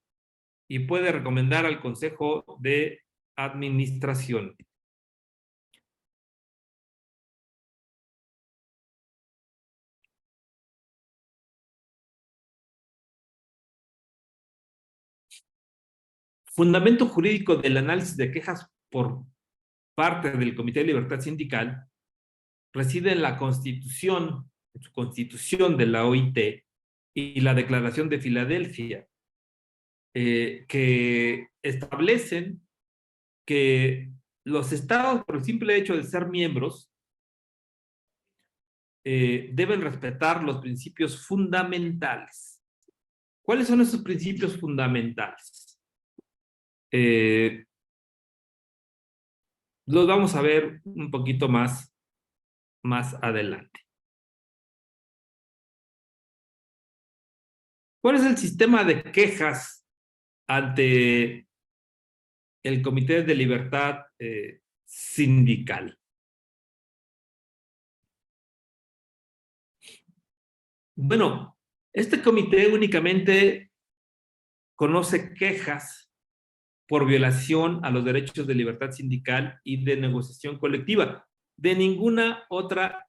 y puede recomendar al Consejo de Administración. Fundamento jurídico del análisis de quejas por parte del Comité de Libertad Sindical reside en la Constitución, en su Constitución de la OIT y la Declaración de Filadelfia, que establecen que los estados, por el simple hecho de ser miembros, deben respetar los principios fundamentales. ¿Cuáles son esos principios fundamentales? Los vamos a ver un poquito más adelante. ¿Cuál es el sistema de quejas ante el Comité de Libertad Sindical. Bueno, este comité únicamente conoce quejas por violación a los derechos de libertad sindical y de negociación colectiva, de ninguna otra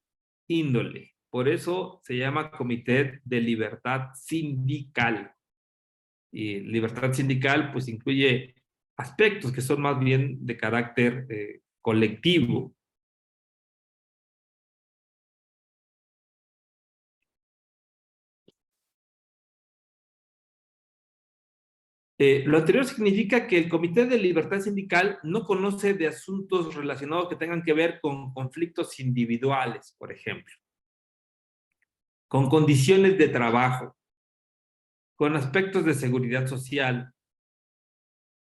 índole. Por eso se llama Comité de Libertad Sindical. Y libertad sindical pues incluye aspectos que son más bien de carácter colectivo. Lo anterior significa que el Comité de Libertad Sindical no conoce de asuntos relacionados que tengan que ver con conflictos individuales, por ejemplo, con condiciones de trabajo, con aspectos de seguridad social,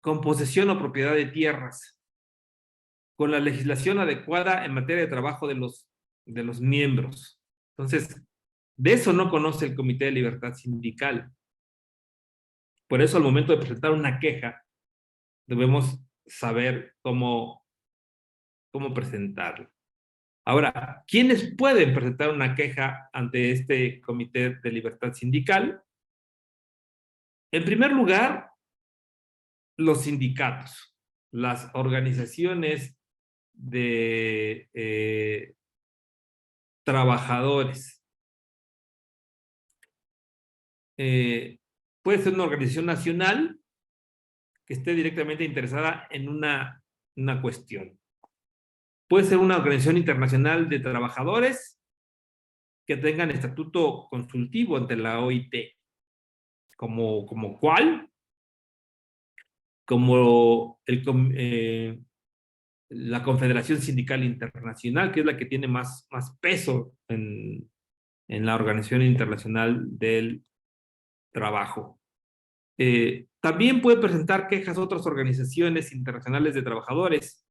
con posesión o propiedad de tierras, con la legislación adecuada en materia de trabajo de los miembros. Entonces, de eso no conoce el Comité de Libertad Sindical. Por eso, al momento de presentar una queja, debemos saber cómo presentarla. Ahora, ¿quiénes pueden presentar una queja ante este Comité de Libertad Sindical? En primer lugar, los sindicatos, las organizaciones de trabajadores. Puede ser una organización nacional que esté directamente interesada en una cuestión. Puede ser una organización internacional de trabajadores que tengan estatuto consultivo ante la OIT. ¿Como cuál? Como la Confederación Sindical Internacional, que es la que tiene más peso en la Organización Internacional del Trabajo. También puede presentar quejas a otras organizaciones internacionales de trabajadores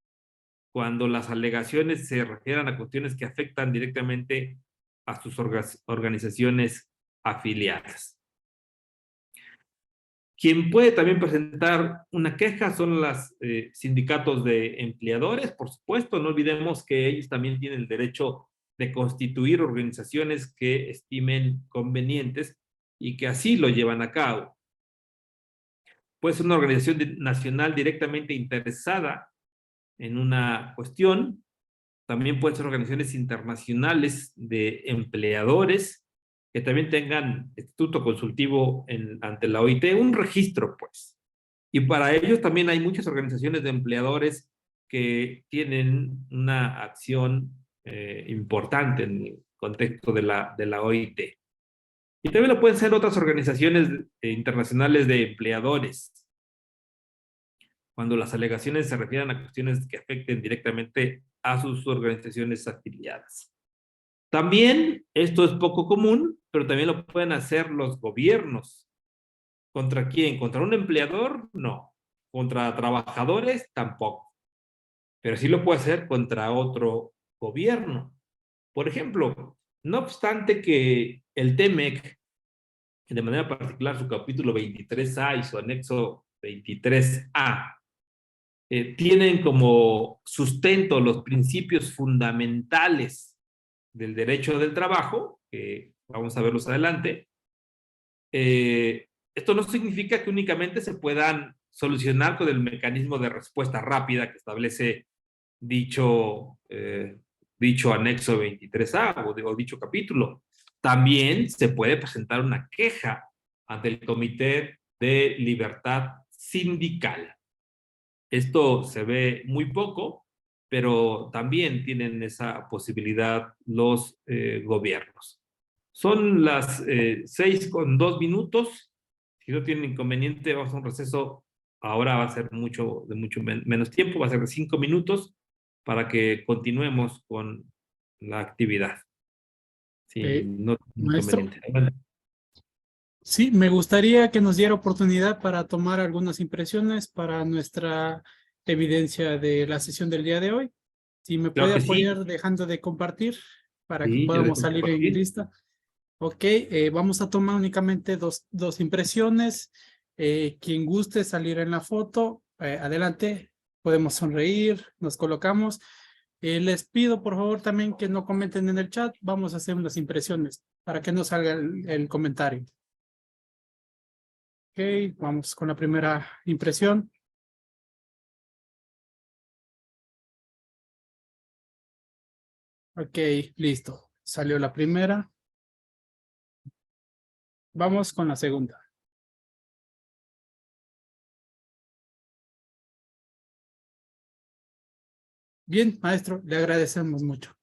cuando las alegaciones se refieran a cuestiones que afectan directamente a sus organizaciones afiliadas. Quien puede también presentar una queja son los sindicatos de empleadores, por supuesto. No olvidemos que ellos también tienen el derecho de constituir organizaciones que estimen convenientes y que así lo llevan a cabo. Puede ser una organización nacional directamente interesada en una cuestión. También pueden ser organizaciones internacionales de empleadores que también tengan estatuto consultivo ante la OIT, un registro, pues. Y para ellos también hay muchas organizaciones de empleadores que tienen una acción importante en el contexto de la OIT. Y también lo pueden ser otras organizaciones internacionales de empleadores, cuando las alegaciones se refieran a cuestiones que afecten directamente a sus organizaciones afiliadas. También, esto es poco común, pero también lo pueden hacer los gobiernos. ¿Contra quién? ¿Contra un empleador? No. ¿Contra trabajadores? Tampoco. Pero sí lo puede hacer contra otro gobierno. Por ejemplo, no obstante que el TEMEC, de manera particular su capítulo 23A y su anexo 23A, tienen como sustento los principios fundamentales del derecho del trabajo, que vamos a verlos adelante. Esto no significa que únicamente se puedan solucionar con el mecanismo de respuesta rápida que establece dicho anexo 23A o dicho capítulo. También se puede presentar una queja ante el Comité de Libertad Sindical. Esto se ve muy poco, pero también tienen esa posibilidad los gobiernos. Son las 6:02. Si no tienen inconveniente, vamos a un receso. Ahora va a ser de mucho menos tiempo, va a ser de 5 minutos para que continuemos con la actividad. Si no tienen Maestro, inconveniente. sí, me gustaría que nos diera oportunidad para tomar algunas impresiones para nuestra evidencia de la sesión del día de hoy. Si me Claro puede que sí. apoyar dejando de compartir para que Sí, yo podamos dejo salir en compartir. lista. Ok, vamos a tomar únicamente dos impresiones. Quien guste salir en la foto, adelante, podemos sonreír, nos colocamos. Les pido por favor también que no comenten en el chat, vamos a hacer unas impresiones para que no salga el comentario. Ok, vamos con la primera impresión. Ok, listo. Salió la primera. Vamos con la segunda. Bien, maestro, le agradecemos mucho.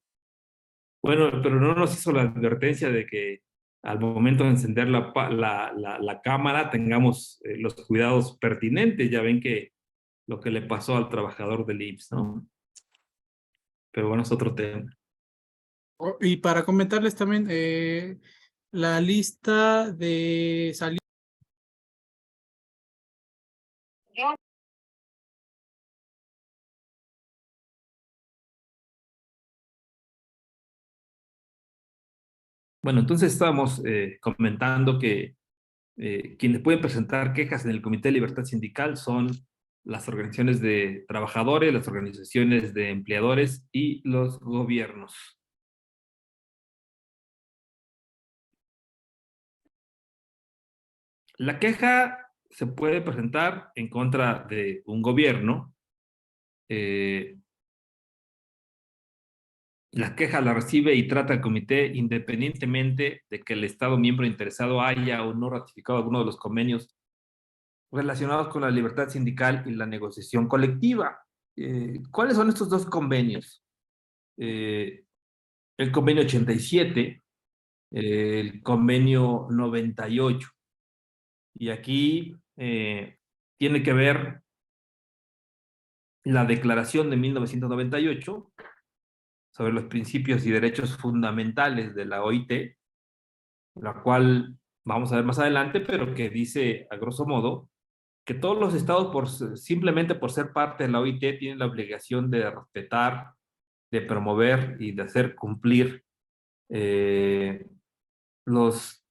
Bueno, pero no nos hizo la advertencia de que al momento de encender la cámara tengamos los cuidados pertinentes. Ya ven que lo que le pasó al trabajador del IMSS, ¿no? Pero bueno, es otro tema. Oh, y para comentarles también, la lista de salidas. Bueno, entonces estábamos comentando que quienes pueden presentar quejas en el Comité de Libertad Sindical son las organizaciones de trabajadores, las organizaciones de empleadores y los gobiernos. La queja se puede presentar en contra de un gobierno. La queja la recibe y trata el comité independientemente de que el Estado miembro interesado haya o no ratificado alguno de los convenios relacionados con la libertad sindical y la negociación colectiva. ¿Cuáles son estos dos convenios? El convenio 87, el convenio 98. Y aquí tiene que ver la declaración de 1998 sobre los principios y derechos fundamentales de la OIT, la cual vamos a ver más adelante, pero que dice a grosso modo que todos los estados simplemente por ser parte de la OIT tienen la obligación de respetar, de promover y de hacer cumplir los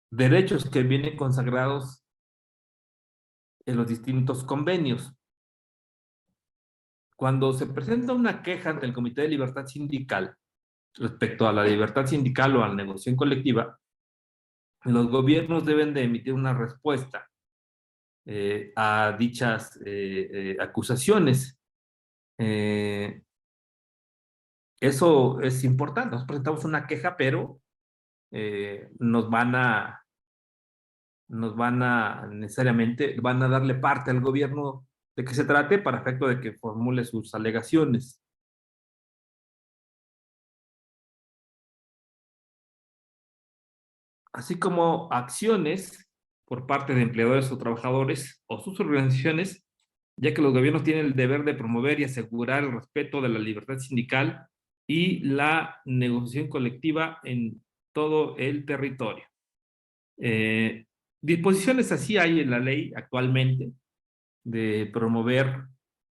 derechos que vienen consagrados en los distintos convenios. Cuando se presenta una queja ante el Comité de Libertad Sindical respecto a la libertad sindical o a la negociación colectiva, los gobiernos deben de emitir una respuesta a dichas acusaciones. Eso es importante. Nos presentamos una queja, pero nos van a necesariamente, van a darle parte al gobierno de que se trate para efecto de que formule sus alegaciones. Así como acciones por parte de empleadores o trabajadores o sus organizaciones, ya que los gobiernos tienen el deber de promover y asegurar el respeto de la libertad sindical y la negociación colectiva en todo el territorio. Disposiciones así hay en la ley actualmente de promover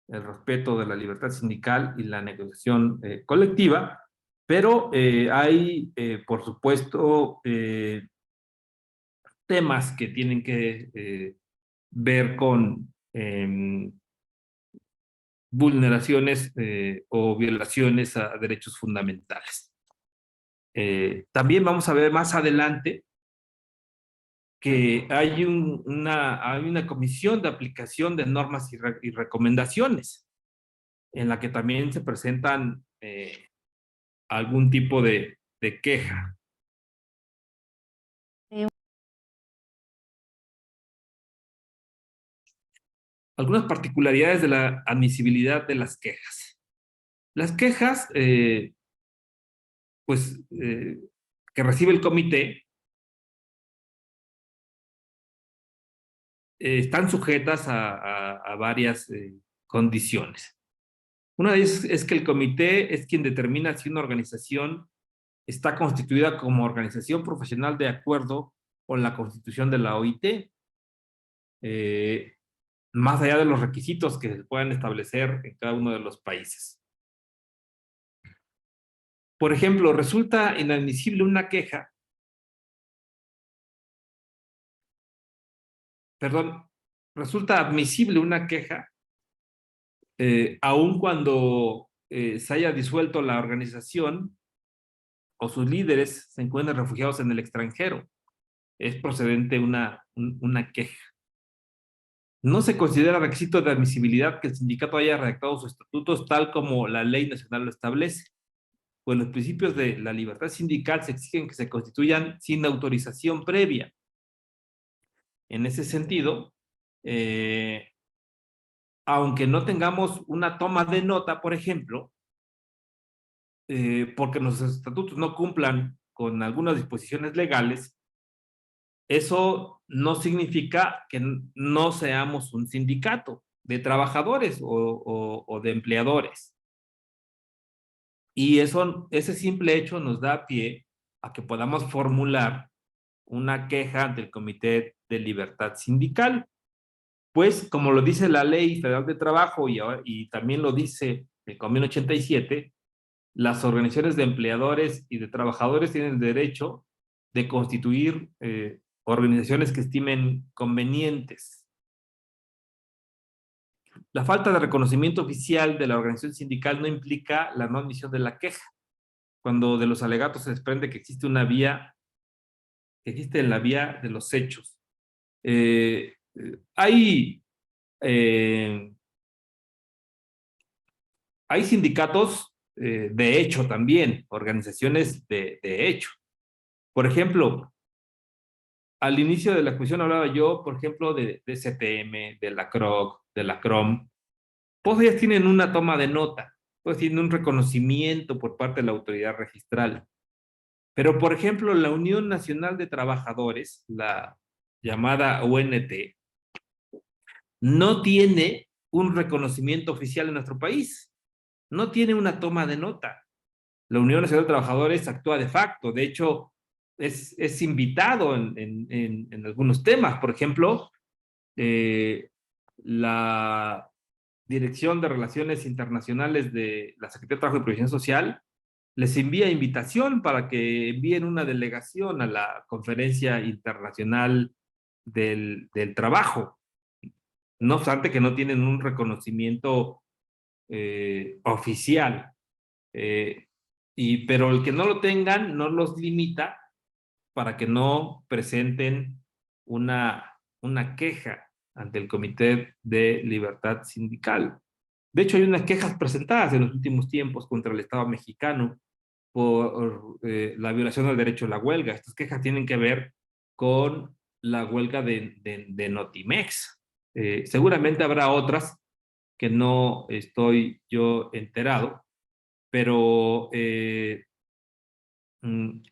el respeto de la libertad sindical y la negociación colectiva, pero hay, por supuesto, temas que tienen que ver con vulneraciones o violaciones a derechos fundamentales. También vamos a ver más adelante que hay una comisión de aplicación de normas y recomendaciones en la que también se presentan algún tipo de queja. Algunas particularidades de la admisibilidad de las quejas. Las quejas, que recibe el comité, están sujetas a varias condiciones. Una de ellas es que el comité es quien determina si una organización está constituida como organización profesional de acuerdo con la constitución de la OIT, más allá de los requisitos que se puedan establecer en cada uno de los países. Por ejemplo, resulta inadmisible una queja, perdón, resulta admisible una queja, aun cuando se haya disuelto la organización o sus líderes se encuentren refugiados en el extranjero. Es procedente una queja. No se considera requisito de admisibilidad que el sindicato haya redactado sus estatutos tal como la ley nacional lo establece, pues los principios de la libertad sindical se exigen que se constituyan sin autorización previa. En ese sentido, aunque no tengamos una toma de nota, por ejemplo, porque nuestros estatutos no cumplan con algunas disposiciones legales, eso no significa que no seamos un sindicato de trabajadores o de empleadores. Y ese simple hecho nos da pie a que podamos formular una queja ante el Comité de Libertad Sindical. Pues, como lo dice la Ley Federal de Trabajo y también lo dice el Convenio 87, las organizaciones de empleadores y de trabajadores tienen el derecho de constituir organizaciones que estimen convenientes. La falta de reconocimiento oficial de la organización sindical no implica la no admisión de la queja, cuando de los alegatos se desprende que existe una vía, que existe en la vía de los hechos. Hay sindicatos de hecho también, organizaciones de hecho. Por ejemplo, al inicio de la exposición hablaba yo, por ejemplo, de CTM, de la CROC, de la CROM. Todos ellas tienen una toma de nota, pues tienen un reconocimiento por parte de la autoridad registral. Pero, por ejemplo, la Unión Nacional de Trabajadores, la llamada UNT, no tiene un reconocimiento oficial en nuestro país. No tiene una toma de nota. La Unión Nacional de Trabajadores actúa de facto. De hecho, es invitado en algunos temas. Por ejemplo, la Dirección de Relaciones Internacionales de la Secretaría de Trabajo y Previsión Social les envía invitación para que envíen una delegación a la Conferencia Internacional del Trabajo. No obstante que no tienen un reconocimiento oficial. Pero el que no lo tengan no los limita para que no presenten una queja ante el Comité de Libertad Sindical. De hecho, hay unas quejas presentadas en los últimos tiempos contra el Estado mexicano por la violación del derecho a la huelga. Estas quejas tienen que ver con la huelga de Notimex. Seguramente habrá otras que no estoy yo enterado, pero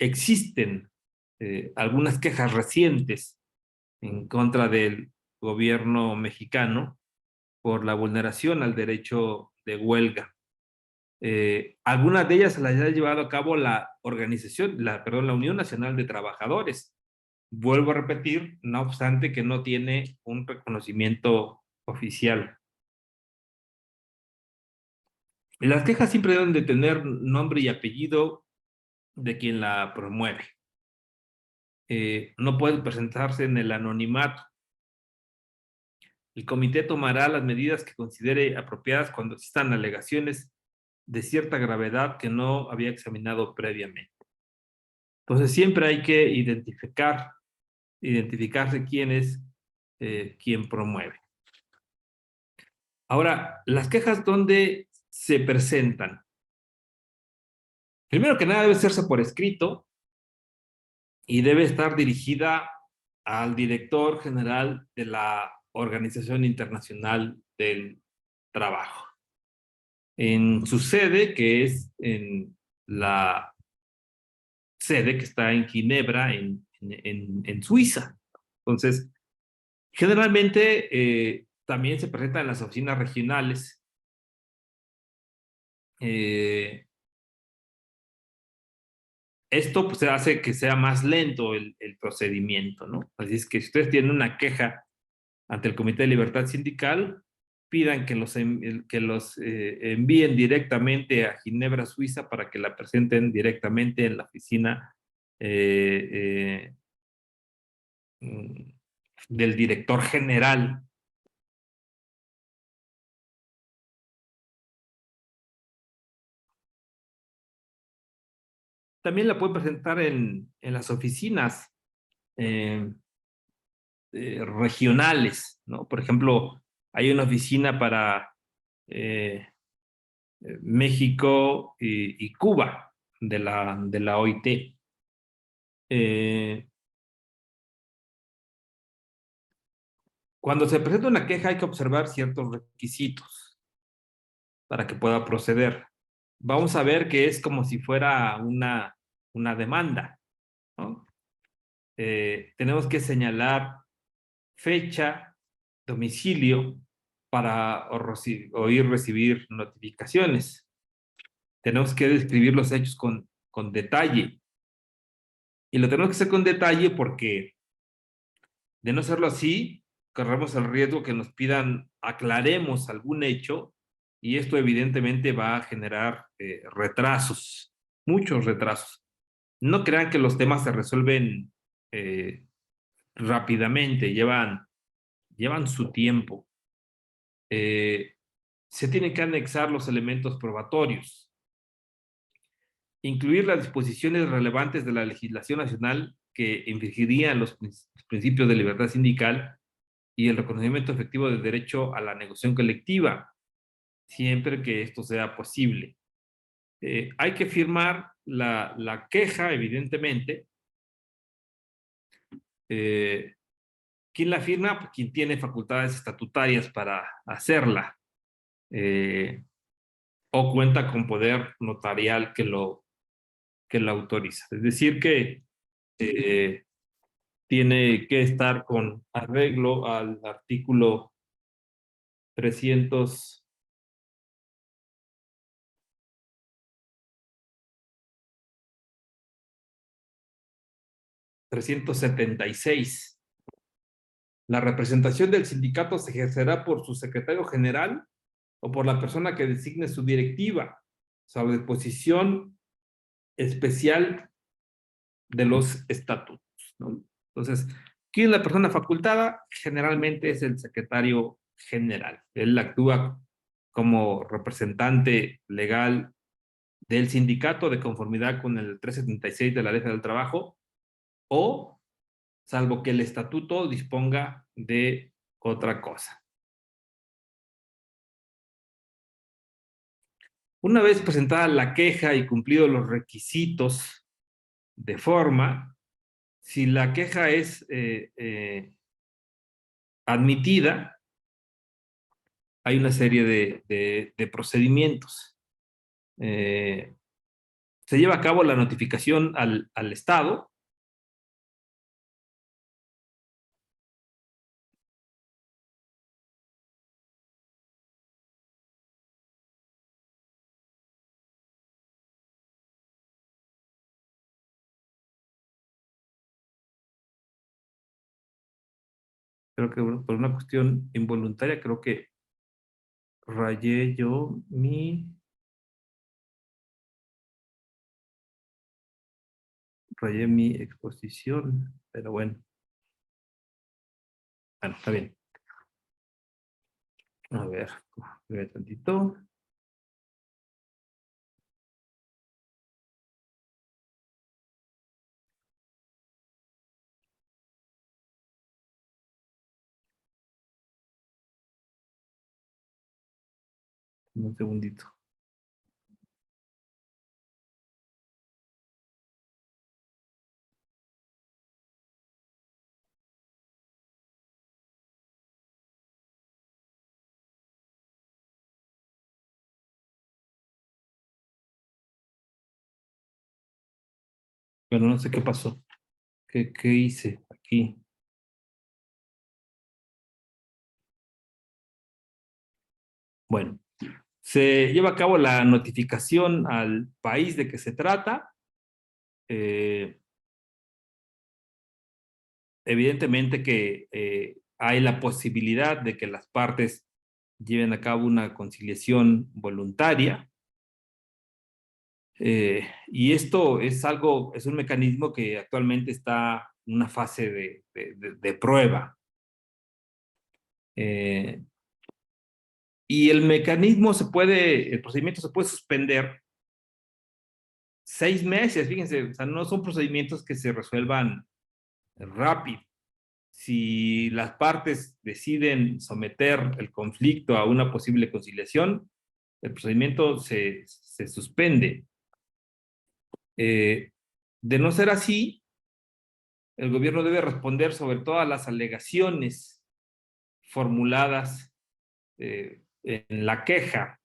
existen algunas quejas recientes en contra del gobierno mexicano por la vulneración al derecho de huelga. Algunas de ellas se las ha llevado a cabo la Unión Nacional de Trabajadores. Vuelvo a repetir, no obstante que no tiene un reconocimiento oficial. Las quejas siempre deben de tener nombre y apellido de quien la promueve. No puede presentarse en el anonimato. El comité tomará las medidas que considere apropiadas cuando existan alegaciones de cierta gravedad que no había examinado previamente. Entonces siempre hay que identificarse quién es quien promueve. Ahora, las quejas, ¿dónde se presentan? Primero que nada debe hacerse por escrito y debe estar dirigida al director general de la Organización Internacional del Trabajo, en su sede, que es en la sede que está en Ginebra, en Suiza. Entonces, generalmente también se presenta en las oficinas regionales. Esto pues hace que sea más lento el procedimiento, ¿no? Así es que si ustedes tienen una queja ante el Comité de Libertad Sindical, pidan que los envíen directamente a Ginebra, Suiza, para que la presenten directamente en la oficina del director general también la puede presentar en las oficinas regionales, ¿no? Por ejemplo, hay una oficina para México y Cuba de la OIT. Cuando se presenta una queja hay que observar ciertos requisitos para que pueda proceder. Vamos a ver que es como si fuera una demanda, ¿no? Tenemos que señalar fecha, domicilio para oír recibir notificaciones. Tenemos que describir los hechos con detalle. Y lo tenemos que hacer con detalle porque, de no hacerlo así, corremos el riesgo que nos pidan aclaremos algún hecho y esto evidentemente va a generar retrasos, muchos retrasos. No crean que los temas se resuelven rápidamente, llevan su tiempo. Se tienen que anexar los elementos probatorios, incluir las disposiciones relevantes de la legislación nacional que infringirían los principios de libertad sindical y el reconocimiento efectivo del derecho a la negociación colectiva, siempre que esto sea posible. Hay que firmar la queja, evidentemente. ¿Quién la firma? Pues quien tiene facultades estatutarias para hacerla. O cuenta con poder notarial que lo autoriza. Es decir, que tiene que estar con arreglo al artículo 376. La representación del sindicato se ejercerá por su secretario general o por la persona que designe su directiva, sobre disposición especial de los estatutos, ¿no? Entonces, ¿quién es la persona facultada? Generalmente es el secretario general. Él actúa como representante legal del sindicato de conformidad con el 376 de la Ley del Trabajo o salvo que el estatuto disponga de otra cosa. Una vez presentada la queja y cumplidos los requisitos de forma, si la queja es admitida, hay una serie de procedimientos. Se lleva a cabo la notificación al Estado. Creo que por una cuestión involuntaria, creo que rayé yo mi exposición, pero bueno. Bueno, está bien. A ver tantito. Un segundito. Bueno, no sé qué pasó. ¿Qué hice aquí? Bueno, se lleva a cabo la notificación al país de que se trata. Evidentemente que hay la posibilidad de que las partes lleven a cabo una conciliación voluntaria. Y esto es un mecanismo que actualmente está en una fase de prueba. Y el procedimiento se puede suspender 6 meses, fíjense, o sea, no son procedimientos que se resuelvan rápido. Si las partes deciden someter el conflicto a una posible conciliación, el procedimiento se suspende. De no ser así, el gobierno debe responder sobre todas las alegaciones formuladas en la queja.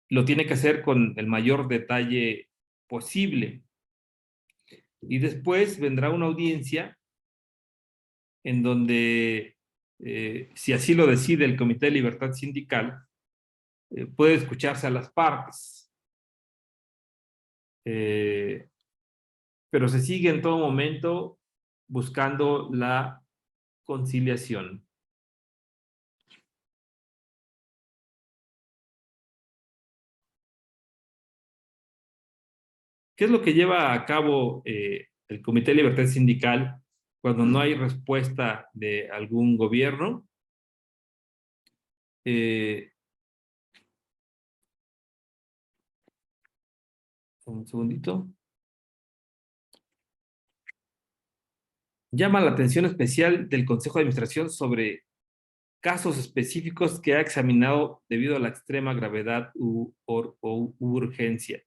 Lo tiene que hacer con el mayor detalle posible. Y después vendrá una audiencia en donde, si así lo decide el Comité de Libertad Sindical, puede escucharse a las partes. Pero se sigue en todo momento buscando la conciliación. ¿Qué es lo que lleva a cabo el Comité de Libertad Sindical cuando no hay respuesta de algún gobierno? Un segundito. Llama la atención especial del Consejo de Administración sobre casos específicos que ha examinado debido a la extrema gravedad u urgencia.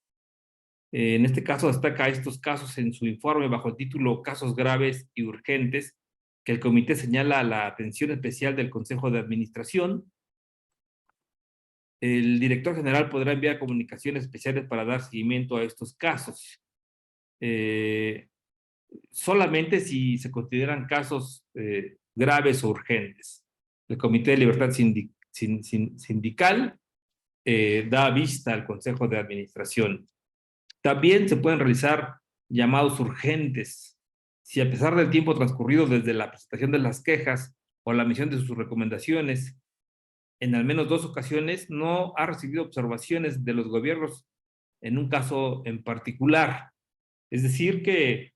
En este caso destaca estos casos en su informe bajo el título Casos graves y urgentes, que el comité señala la atención especial del Consejo de Administración. El director general podrá enviar comunicaciones especiales para dar seguimiento a estos casos. Solamente si se consideran casos graves o urgentes. El Comité de Libertad Sindical da vista al Consejo de Administración. También se pueden realizar llamados urgentes. Si a pesar del tiempo transcurrido desde la presentación de las quejas o la emisión de sus recomendaciones, en al menos 2 ocasiones no ha recibido observaciones de los gobiernos en un caso en particular. Es decir, que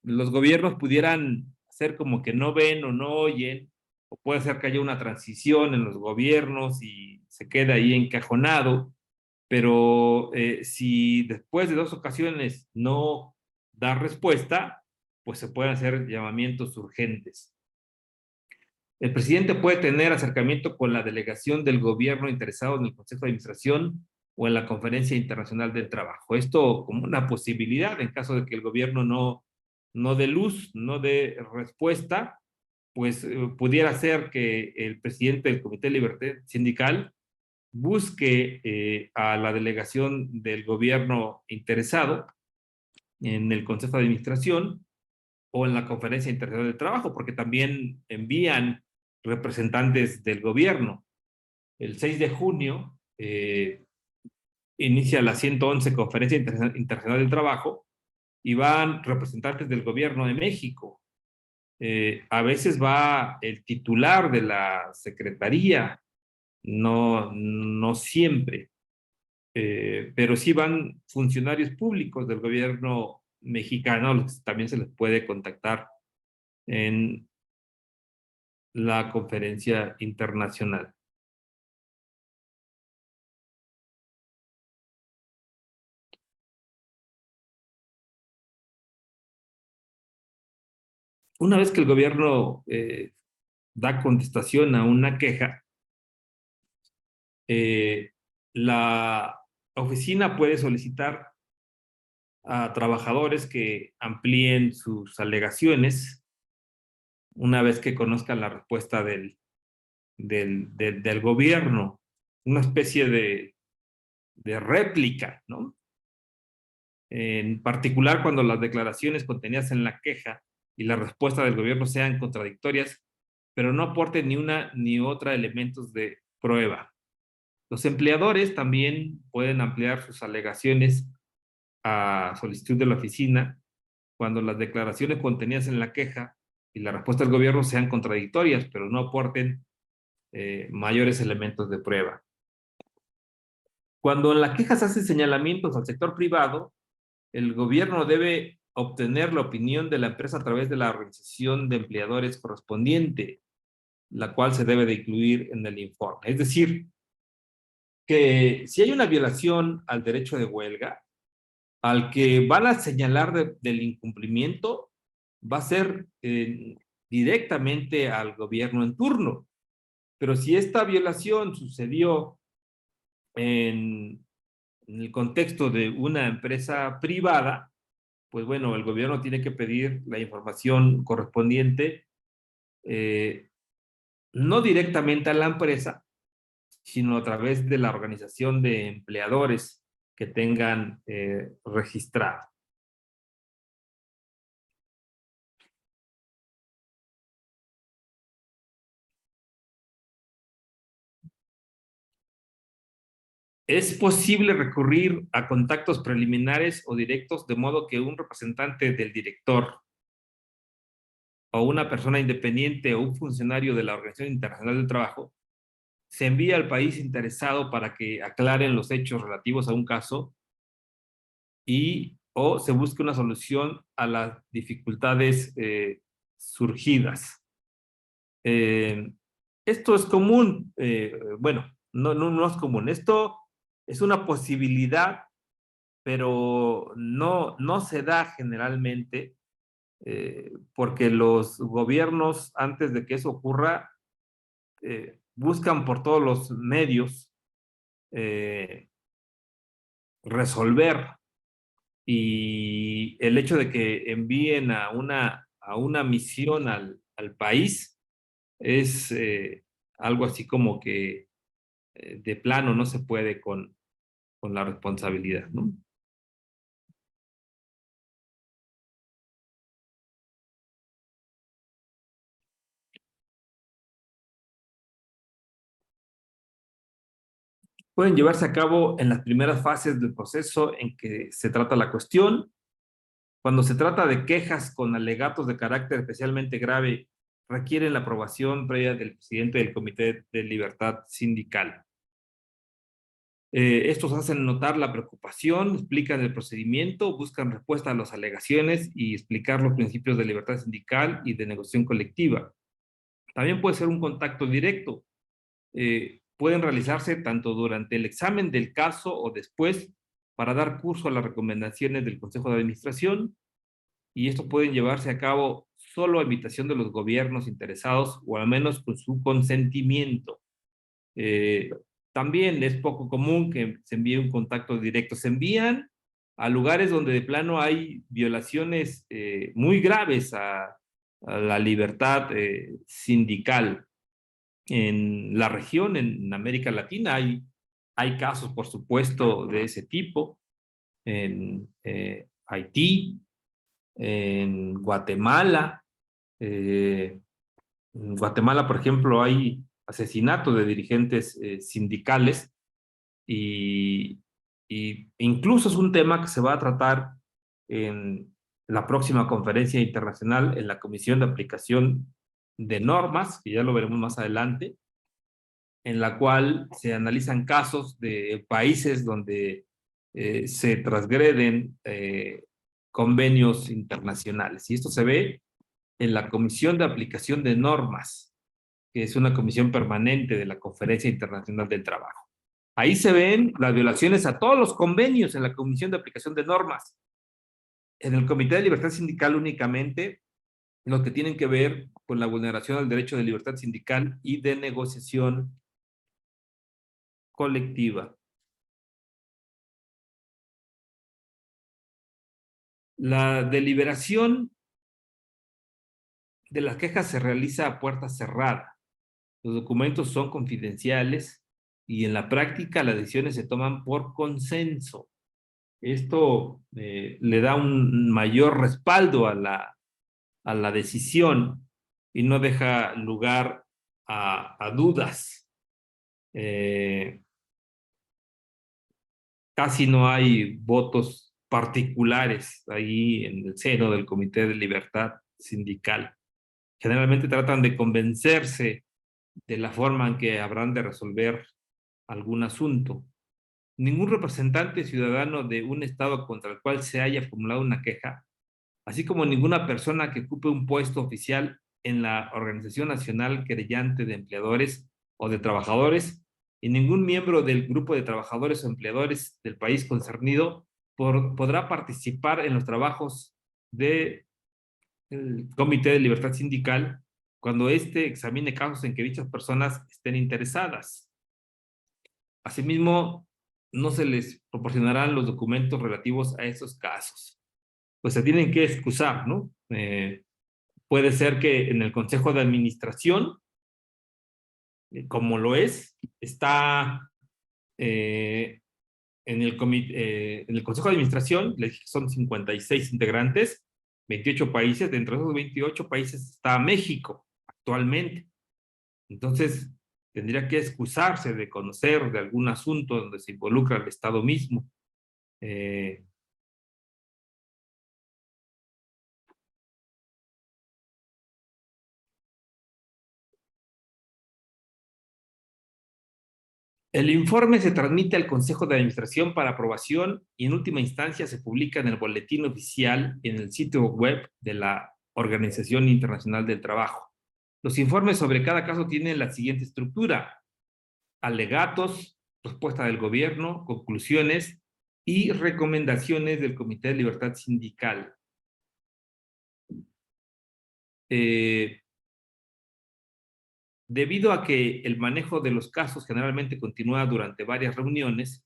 los gobiernos pudieran hacer como que no ven o no oyen, o puede ser que haya una transición en los gobiernos y se quede ahí encajonado, pero si después de 2 ocasiones no da respuesta, pues se pueden hacer llamamientos urgentes. El presidente puede tener acercamiento con la delegación del gobierno interesado en el Consejo de Administración o en la Conferencia Internacional del Trabajo. Esto como una posibilidad en caso de que el gobierno no dé luz, no dé respuesta, pues pudiera ser que el presidente del Comité de Libertad Sindical busque a la delegación del gobierno interesado en el Consejo de Administración o en la Conferencia Internacional del Trabajo, porque también envían representantes del gobierno. El 6 de junio inicia la 111 Conferencia Internacional del Trabajo y van representantes del gobierno de México. A veces va el titular de la secretaría, no siempre, pero sí van funcionarios públicos del gobierno mexicano, a los que también se les puede contactar en la conferencia internacional. Una vez que el gobierno da contestación a una queja, la oficina puede solicitar a trabajadores que amplíen sus alegaciones una vez que conozcan la respuesta del gobierno, una especie de réplica, ¿no? En particular cuando las declaraciones contenidas en la queja y la respuesta del gobierno sean contradictorias, pero no aporten ni una ni otra elementos de prueba. Los empleadores también pueden ampliar sus alegaciones a solicitud de la oficina cuando las declaraciones contenidas en la queja y la respuesta del gobierno sean contradictorias, pero no aporten mayores elementos de prueba. Cuando en la queja se hacen señalamientos al sector privado, el gobierno debe obtener la opinión de la empresa a través de la organización de empleadores correspondiente, la cual se debe de incluir en el informe. Es decir, que si hay una violación al derecho de huelga, Al que van a señalar del incumplimiento va a ser directamente al gobierno en turno. Pero si esta violación sucedió en el contexto de una empresa privada, pues bueno, el gobierno tiene que pedir la información correspondiente, no directamente a la empresa, sino a través de la organización de empleadores que tengan registrado. Es posible recurrir a contactos preliminares o directos de modo que un representante del director o una persona independiente o un funcionario de la Organización Internacional del Trabajo se envíe al país interesado para que aclaren los hechos relativos a un caso y o se busque una solución a las dificultades surgidas. Esto es común, bueno, no es común. Esto es una posibilidad, pero no se da generalmente porque los gobiernos, antes de que eso ocurra, buscan por todos los medios resolver, y el hecho de que envíen a una misión al país es algo así como que de plano no se puede con la responsabilidad, ¿no? Pueden llevarse a cabo en las primeras fases del proceso en que se trata la cuestión. Cuando se trata de quejas con alegatos de carácter especialmente grave, requieren la aprobación previa del presidente del Comité de Libertad Sindical. Estos hacen notar la preocupación, explican el procedimiento, buscan respuesta a las alegaciones y explicar los principios de libertad sindical y de negociación colectiva. También puede ser un contacto directo. Pueden realizarse tanto durante el examen del caso o después para dar curso a las recomendaciones del Consejo de Administración, y esto pueden llevarse a cabo solo a invitación de los gobiernos interesados o al menos con su consentimiento. Eh, También es poco común que se envíe un contacto directo. Se envían a lugares donde de plano hay violaciones muy graves a la libertad sindical. En la región, en América Latina, hay casos, por supuesto, de ese tipo. En Haití, en Guatemala. En Guatemala, por ejemplo, hay asesinatos de dirigentes sindicales y incluso es un tema que se va a tratar en la próxima conferencia internacional en la Comisión de Aplicación de Normas, que ya lo veremos más adelante, en la cual se analizan casos de países donde se transgreden convenios internacionales. Y esto se ve en la Comisión de Aplicación de Normas, que es una comisión permanente de la Conferencia Internacional del Trabajo. Ahí se ven las violaciones a todos los convenios en la Comisión de Aplicación de Normas. En el Comité de Libertad Sindical únicamente los que tienen que ver con la vulneración al derecho de libertad sindical y de negociación colectiva. La deliberación de las quejas se realiza a puerta cerrada. Los documentos son confidenciales y en la práctica las decisiones se toman por consenso. Esto le da un mayor respaldo a la decisión y no deja lugar a dudas. Casi no hay votos particulares ahí en el seno del Comité de Libertad Sindical. Generalmente tratan de convencerse de la forma en que habrán de resolver algún asunto. Ningún representante ciudadano de un estado contra el cual se haya formulado una queja, así como ninguna persona que ocupe un puesto oficial en la Organización Nacional Querellante de Empleadores o de Trabajadores, y ningún miembro del grupo de trabajadores o empleadores del país concernido podrá participar en los trabajos del Comité de Libertad Sindical cuando éste examine casos en que dichas personas estén interesadas. Asimismo, no se les proporcionarán los documentos relativos a esos casos, pues se tienen que excusar, ¿no? Puede ser que en el Consejo de Administración, como lo es, está en el Consejo de Administración, les dije que son 56 integrantes, 28 países, dentro de esos 28 países está México actualmente. Entonces, tendría que excusarse de conocer de algún asunto donde se involucra el Estado mismo. El informe se transmite al Consejo de Administración para aprobación y en última instancia se publica en el boletín oficial en el sitio web de la Organización Internacional del Trabajo. Los informes sobre cada caso tienen la siguiente estructura: alegatos, respuesta del gobierno, conclusiones y recomendaciones del Comité de Libertad Sindical. Debido a que el manejo de los casos generalmente continúa durante varias reuniones,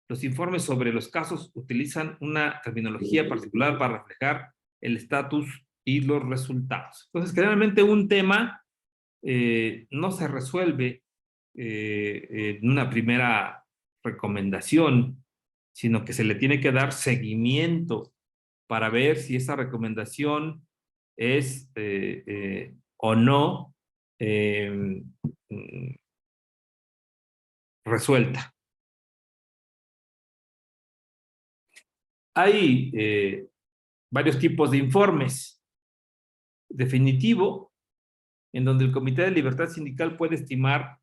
los informes sobre los casos utilizan una terminología particular para reflejar el estatus y los resultados. Entonces, generalmente un tema no se resuelve en una primera recomendación, sino que se le tiene que dar seguimiento para ver si esa recomendación es o no resuelta. Hay varios tipos de informes. Definitivo, en donde el Comité de Libertad Sindical puede estimar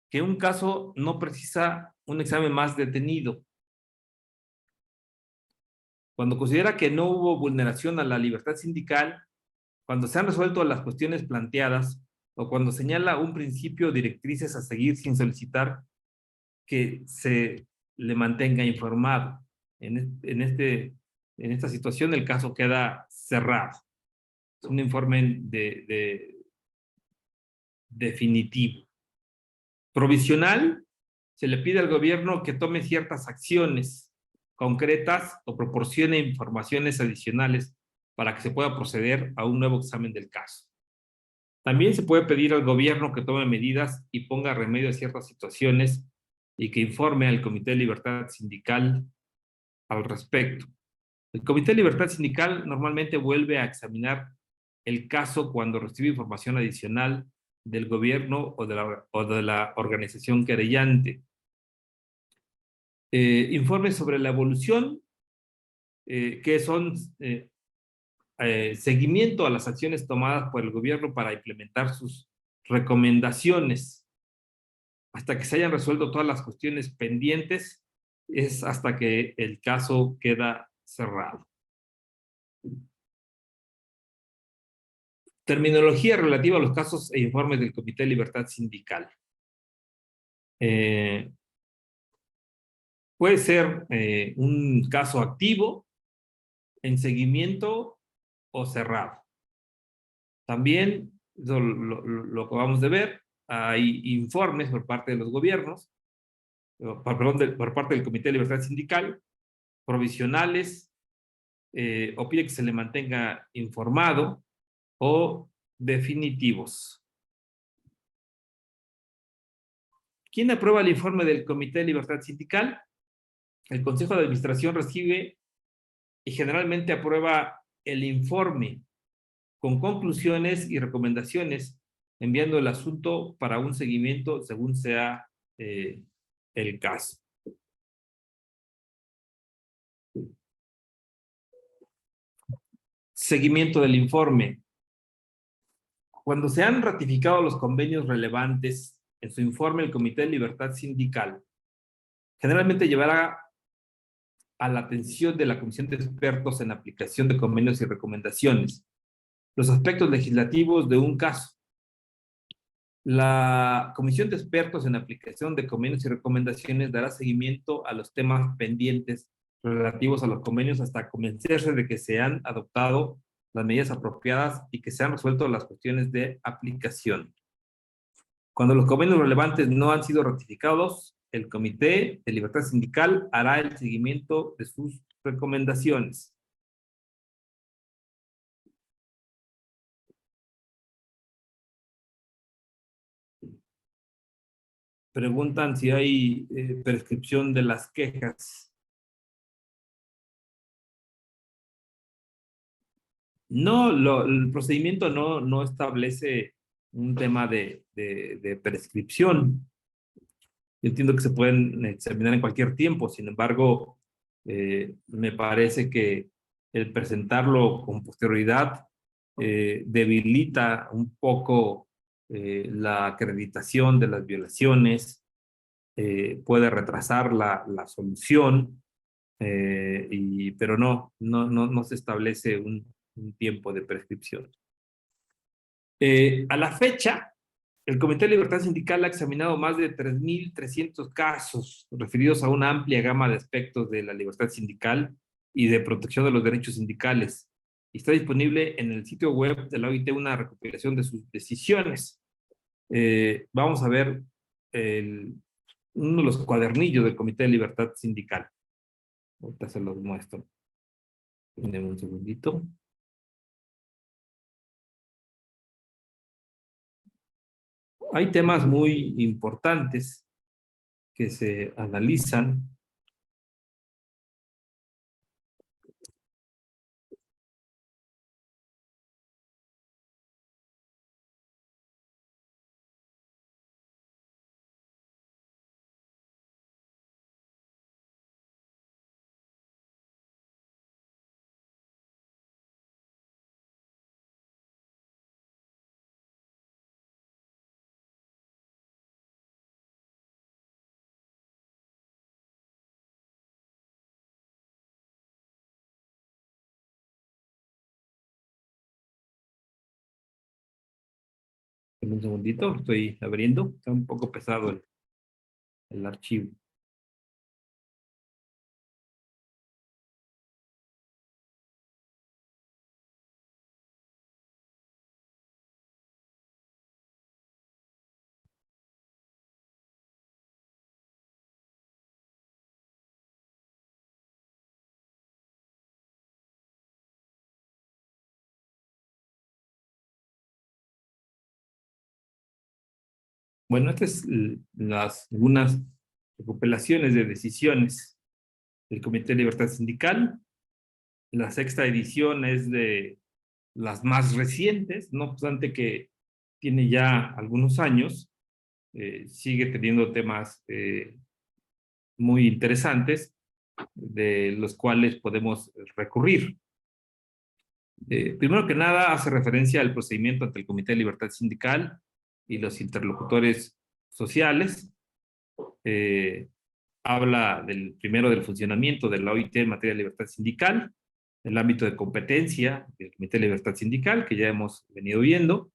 que un caso no precisa un examen más detenido. Cuando considera que no hubo vulneración a la libertad sindical, cuando se han resuelto las cuestiones planteadas o cuando señala un principio o directrices a seguir sin solicitar que se le mantenga informado. En esta situación el caso queda cerrado. Es un informe definitivo. Provisional, se le pide al gobierno que tome ciertas acciones concretas o proporcione informaciones adicionales para que se pueda proceder a un nuevo examen del caso. También se puede pedir al gobierno que tome medidas y ponga remedio a ciertas situaciones y que informe al Comité de Libertad Sindical al respecto. El Comité de Libertad Sindical normalmente vuelve a examinar el caso cuando recibe información adicional del gobierno o de la organización querellante. Informes sobre la evolución, que son seguimiento a las acciones tomadas por el gobierno para implementar sus recomendaciones. Hasta que se hayan resuelto todas las cuestiones pendientes, es hasta que el caso queda cerrado. Terminología relativa a los casos e informes del Comité de Libertad Sindical. Puede ser un caso activo, en seguimiento o cerrado. También, lo que acabamos de ver, hay informes por parte de los gobiernos, por parte del Comité de Libertad Sindical, provisionales, o pide que se le mantenga informado, o definitivos. ¿Quién aprueba el informe del Comité de Libertad Sindical? El Consejo de Administración recibe y generalmente aprueba el informe con conclusiones y recomendaciones, enviando el asunto para un seguimiento según sea el caso. Seguimiento del informe. Cuando se han ratificado los convenios relevantes en su informe, el Comité de Libertad Sindical generalmente llevará a la atención de la Comisión de Expertos en aplicación de convenios y recomendaciones los aspectos legislativos de un caso. La Comisión de Expertos en aplicación de convenios y recomendaciones dará seguimiento a los temas pendientes relativos a los convenios hasta convencerse de que se han adoptado las medidas apropiadas y que se han resuelto las cuestiones de aplicación. Cuando los convenios relevantes no han sido ratificados, el Comité de Libertad Sindical hará el seguimiento de sus recomendaciones. Preguntan si hay prescripción de las quejas. No, el procedimiento no establece un tema de prescripción. Yo entiendo que se pueden examinar en cualquier tiempo, sin embargo, me parece que el presentarlo con posterioridad debilita un poco la acreditación de las violaciones, puede retrasar la solución, pero no se establece un tiempo de prescripción. A la fecha, el Comité de Libertad Sindical ha examinado más de 3.300 casos referidos a una amplia gama de aspectos de la libertad sindical y de protección de los derechos sindicales. Está disponible en el sitio web de la OIT una recopilación de sus decisiones. Vamos a ver uno de los cuadernillos del Comité de Libertad Sindical. Ahorita se los muestro. Denme un segundito. Hay temas muy importantes que se analizan. En un segundito, estoy abriendo. Está un poco pesado el archivo. Bueno, estas es algunas recopilaciones de decisiones del Comité de Libertad Sindical. La sexta edición es de las más recientes, no obstante que tiene ya algunos años, sigue teniendo temas muy interesantes de los cuales podemos recurrir. Primero que nada, hace referencia al procedimiento ante el Comité de Libertad Sindical y los interlocutores sociales. Habla primero del funcionamiento de la OIT en materia de libertad sindical, el ámbito de competencia del Comité de Libertad Sindical, que ya hemos venido viendo,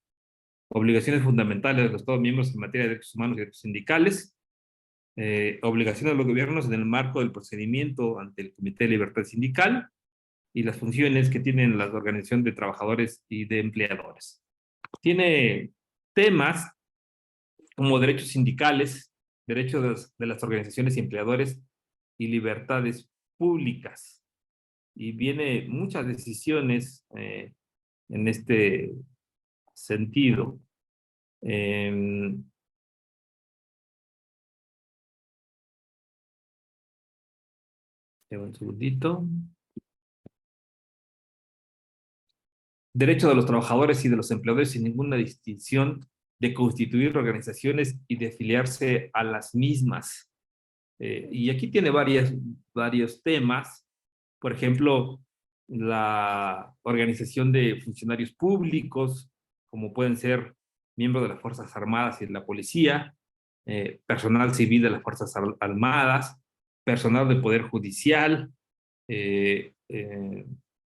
obligaciones fundamentales de los Estados miembros en materia de derechos humanos y derechos sindicales, obligaciones de los gobiernos en el marco del procedimiento ante el Comité de Libertad Sindical y las funciones que tienen las organizaciones de trabajadores y de empleadores. Tiene temas como derechos sindicales, derechos de las organizaciones y empleadores y libertades públicas. Y viene muchas decisiones en este sentido. Un segundito. Derecho de los trabajadores y de los empleadores sin ninguna distinción de constituir organizaciones y de afiliarse a las mismas. Y aquí tiene varios temas. Por ejemplo, la organización de funcionarios públicos, como pueden ser miembros de las Fuerzas Armadas y de la Policía, personal civil de las Fuerzas Armadas, personal del Poder Judicial,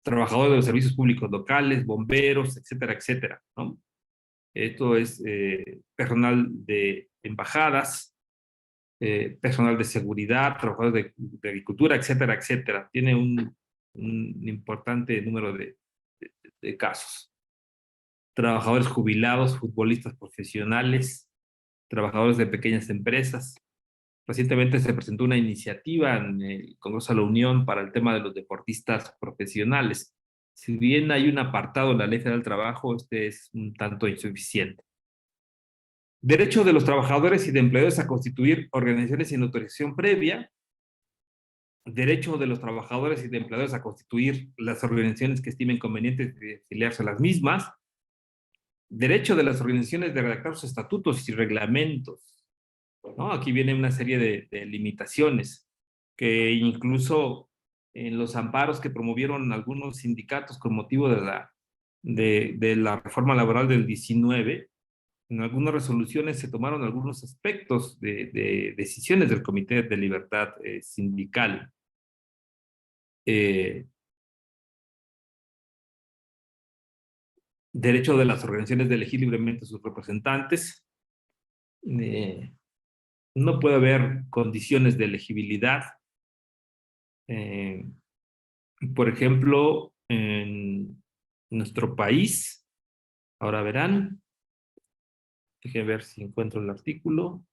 trabajadores de los servicios públicos locales, bomberos, etcétera, etcétera, ¿no? Esto es personal de embajadas, personal de seguridad, trabajadores de agricultura, etcétera, etcétera. Tiene un importante número de casos. Trabajadores jubilados, futbolistas profesionales, trabajadores de pequeñas empresas. Recientemente se presentó una iniciativa en el Congreso de la Unión para el tema de los deportistas profesionales. Si bien hay un apartado en la Ley Federal del Trabajo, este es un tanto insuficiente. Derecho de los trabajadores y de empleadores a constituir organizaciones sin autorización previa. Derecho de los trabajadores y de empleadores a constituir las organizaciones que estimen convenientes de afiliarse a las mismas. Derecho de las organizaciones de redactar sus estatutos y reglamentos, ¿no? Aquí viene una serie de limitaciones que incluso en los amparos que promovieron algunos sindicatos con motivo de la reforma laboral del 19, en algunas resoluciones se tomaron algunos aspectos de decisiones del Comité de Libertad Sindical. Derecho de las organizaciones de elegir libremente a sus representantes. No puede haber condiciones de elegibilidad. Por ejemplo, en nuestro país, ahora verán, déjenme ver si encuentro el artículo.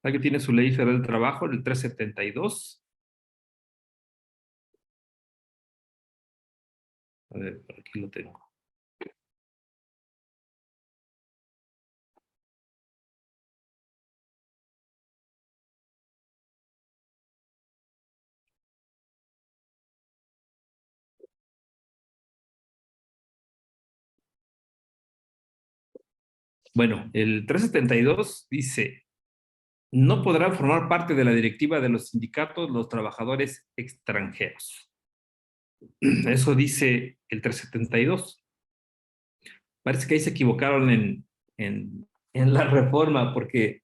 Aquí tiene su Ley Federal del Trabajo, el 372. A ver, por aquí lo tengo. Bueno, el 372 dice, no podrán formar parte de la directiva de los sindicatos los trabajadores extranjeros. Eso dice el 372. Parece que ahí se equivocaron en la reforma, porque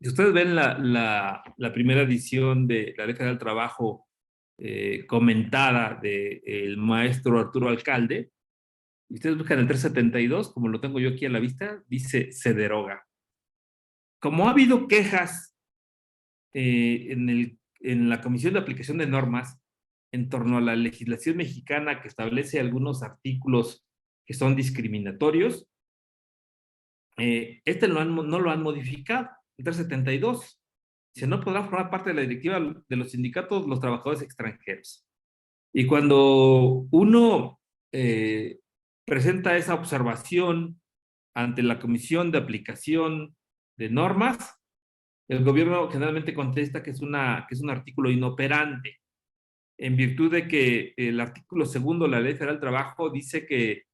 si ustedes ven la primera edición de la Ley Federal del Trabajo comentada del maestro Arturo Alcalde, y ustedes buscan el 372, como lo tengo yo aquí a la vista, dice se deroga. Como ha habido quejas en la Comisión de Aplicación de Normas en torno a la legislación mexicana que establece algunos artículos que son discriminatorios, no lo han modificado, el 372. Se no podrá formar parte de la directiva de los sindicatos los trabajadores extranjeros. Y cuando uno presenta esa observación ante la Comisión de Aplicación de Normas, el gobierno generalmente contesta que es un artículo inoperante, en virtud de que el artículo 2 de la Ley Federal del Trabajo dice que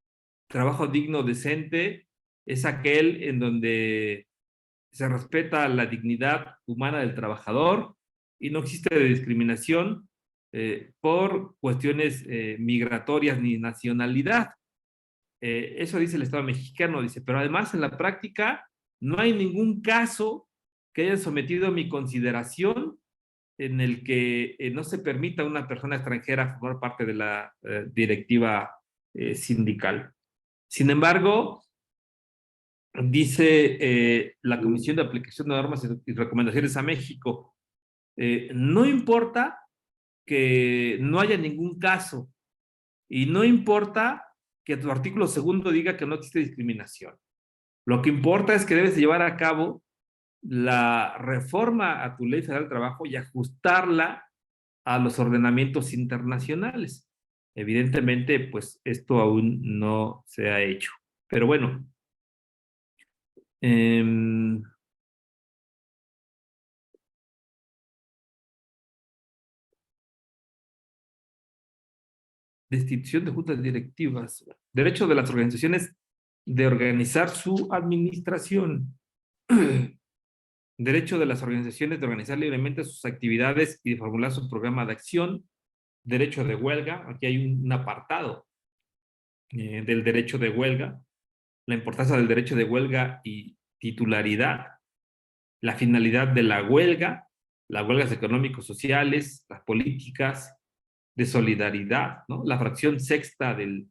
trabajo digno, decente, es aquel en donde se respeta la dignidad humana del trabajador y no existe discriminación por cuestiones migratorias ni nacionalidad. Eso dice el Estado mexicano, dice, pero además en la práctica no hay ningún caso que haya sometido a mi consideración en el que no se permita a una persona extranjera formar parte de la directiva sindical. Sin embargo, dice la Comisión de Aplicación de Normas y Recomendaciones a México, no importa que no haya ningún caso y no importa que tu artículo 2 diga que no existe discriminación. Lo que importa es que debes llevar a cabo la reforma a tu Ley Federal del Trabajo y ajustarla a los ordenamientos internacionales. Evidentemente, pues esto aún no se ha hecho. Pero bueno, destitución de juntas directivas, derecho de las organizaciones de organizar su administración, derecho de las organizaciones de organizar libremente sus actividades y de formular su programa de acción, derecho de huelga, aquí hay un apartado del derecho de huelga, la importancia del derecho de huelga y titularidad, la finalidad de la huelga, las huelgas económico-sociales, las políticas de solidaridad, ¿no? La fracción sexta del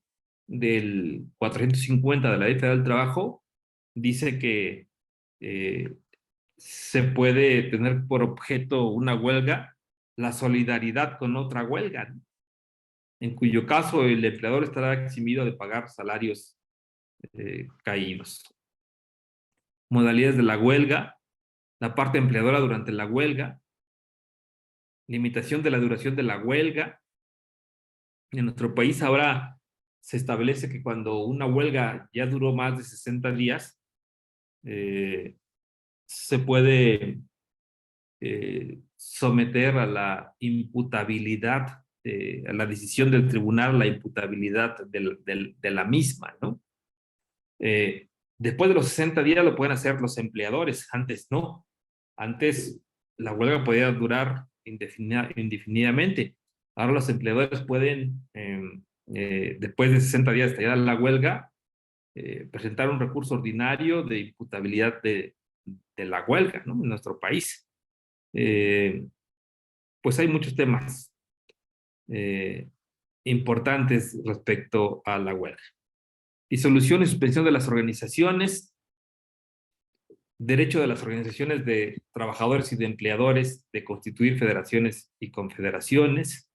450 de la Ley Federal del Trabajo dice que se puede tener por objeto una huelga la solidaridad con otra huelga, ¿no? En cuyo caso el empleador estará eximido de pagar salarios caídos. Modalidades de la huelga, la parte empleadora durante la huelga, limitación de la duración de la huelga. En nuestro país ahora se establece que cuando una huelga ya duró más de 60 días, se puede someter a la imputabilidad, a la decisión del tribunal, la imputabilidad de la misma, ¿no? Después de los 60 días lo pueden hacer los empleadores, antes no. Antes la huelga podía durar indefinidamente. Ahora los empleadores pueden, después de 60 días de estallar la huelga, presentar un recurso ordinario de imputabilidad de la huelga, ¿no? En nuestro país. Pues hay muchos temas importantes respecto a la huelga. Disolución y suspensión de las organizaciones, derecho de las organizaciones de trabajadores y de empleadores de constituir federaciones y confederaciones,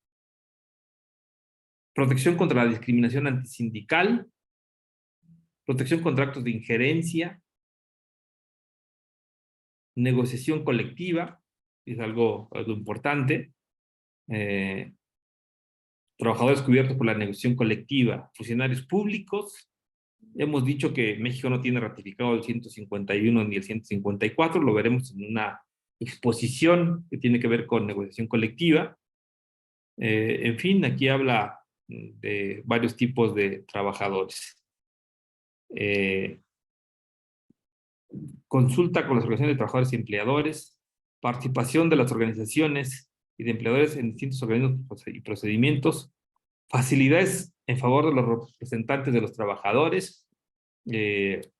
protección contra la discriminación antisindical, protección contra actos de injerencia, negociación colectiva, es algo importante, trabajadores cubiertos por la negociación colectiva, funcionarios públicos. Hemos dicho que México no tiene ratificado el 151 ni el 154, lo veremos en una exposición que tiene que ver con negociación colectiva. En fin, aquí habla de varios tipos de trabajadores. Consulta con las organizaciones de trabajadores y empleadores, participación de las organizaciones y de empleadores en distintos organismos y procedimientos, facilidades en favor de los representantes de los trabajadores. Esto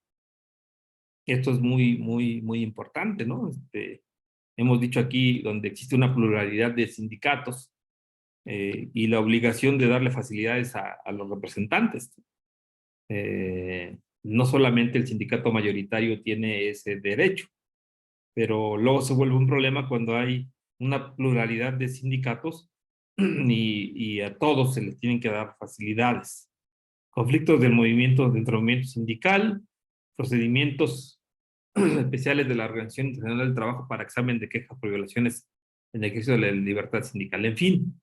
es muy importante, ¿no? Hemos dicho aquí, donde existe una pluralidad de sindicatos y la obligación de darle facilidades a los representantes. No solamente el sindicato mayoritario tiene ese derecho, pero luego se vuelve un problema cuando hay una pluralidad de sindicatos y a todos se les tienen que dar facilidades. Conflictos del movimiento, dentro del movimiento sindical, procedimientos especiales de la Organización Internacional del Trabajo para examen de quejas por violaciones en el ejercicio de la libertad sindical. En fin,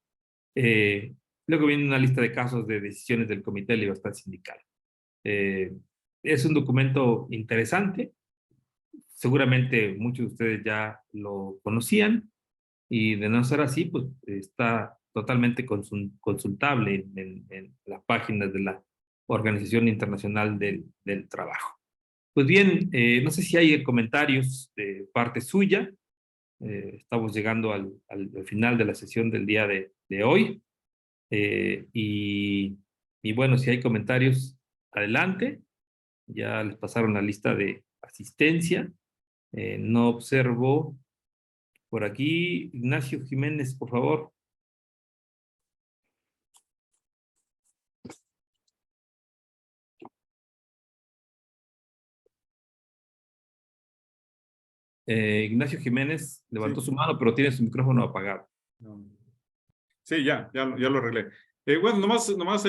luego viene una lista de casos de decisiones del Comité de Libertad Sindical. Es un documento interesante. Seguramente muchos de ustedes ya lo conocían y de no ser así, pues está totalmente consultable en las páginas de la Organización Internacional del Trabajo. Pues bien, no sé si hay comentarios de parte suya. Estamos llegando al final de la sesión del día de hoy. Y bueno, si hay comentarios, adelante. Ya les pasaron la lista de asistencia. No observo por aquí. Ignacio Jiménez, por favor. Ignacio Jiménez levantó Sí. su mano, pero tiene su micrófono apagado. Sí, ya lo arreglé. Bueno, nomás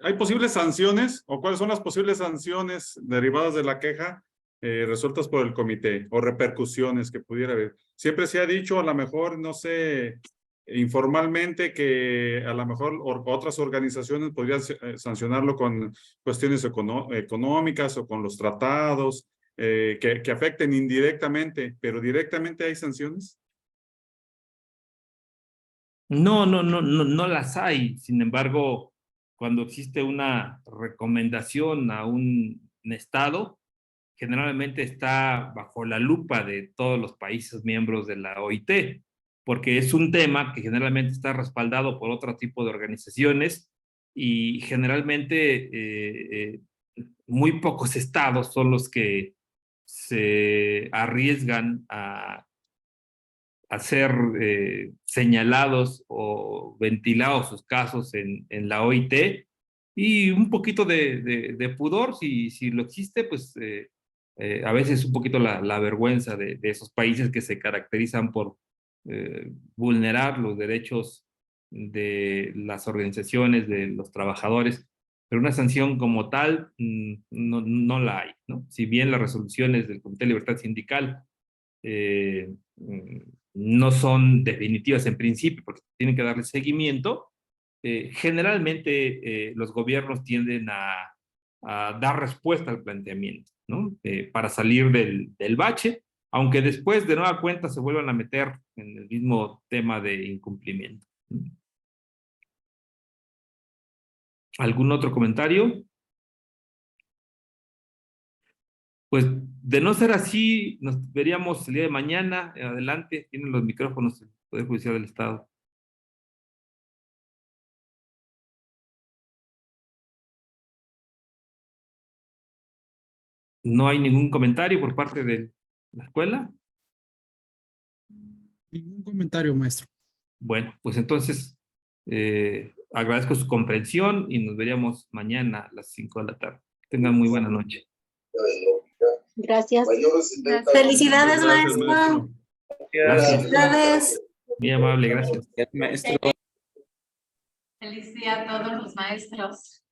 ¿hay posibles sanciones o cuáles son las posibles sanciones derivadas de la queja resueltas por el comité o repercusiones que pudiera haber? Siempre se ha dicho, a lo mejor, no sé, informalmente, que a lo mejor otras organizaciones podrían sancionarlo con cuestiones económicas o con los tratados que afecten indirectamente, pero directamente hay sanciones. No las hay. Sin embargo, cuando existe una recomendación a un estado, generalmente está bajo la lupa de todos los países miembros de la OIT, porque es un tema que generalmente está respaldado por otro tipo de organizaciones y generalmente muy pocos estados son los que se arriesgan a ser señalados o ventilados sus casos en la OIT, y un poquito de pudor, si lo existe, pues a veces un poquito la vergüenza de esos países que se caracterizan por vulnerar los derechos de las organizaciones, de los trabajadores, pero una sanción como tal no la hay, ¿no? Si bien las resoluciones del Comité de Libertad Sindical no son definitivas en principio, porque tienen que darle seguimiento, generalmente los gobiernos tienden a dar respuesta al planteamiento, ¿no? Para salir del bache, aunque después de nueva cuenta se vuelvan a meter en el mismo tema de incumplimiento. ¿Algún otro comentario? Pues de no ser así, nos veríamos el día de mañana. Adelante, tienen los micrófonos del Poder Judicial del Estado. ¿No hay ningún comentario por parte de la escuela? Ningún comentario, maestro. Bueno, pues entonces agradezco su comprensión y nos veríamos mañana a las 5 de la tarde. Tengan muy buena noche. Gracias. Gracias. Felicidades, Gracias, maestro. maestro. Gracias. Felicidades. Muy amable, gracias. Feliz día a todos los maestros.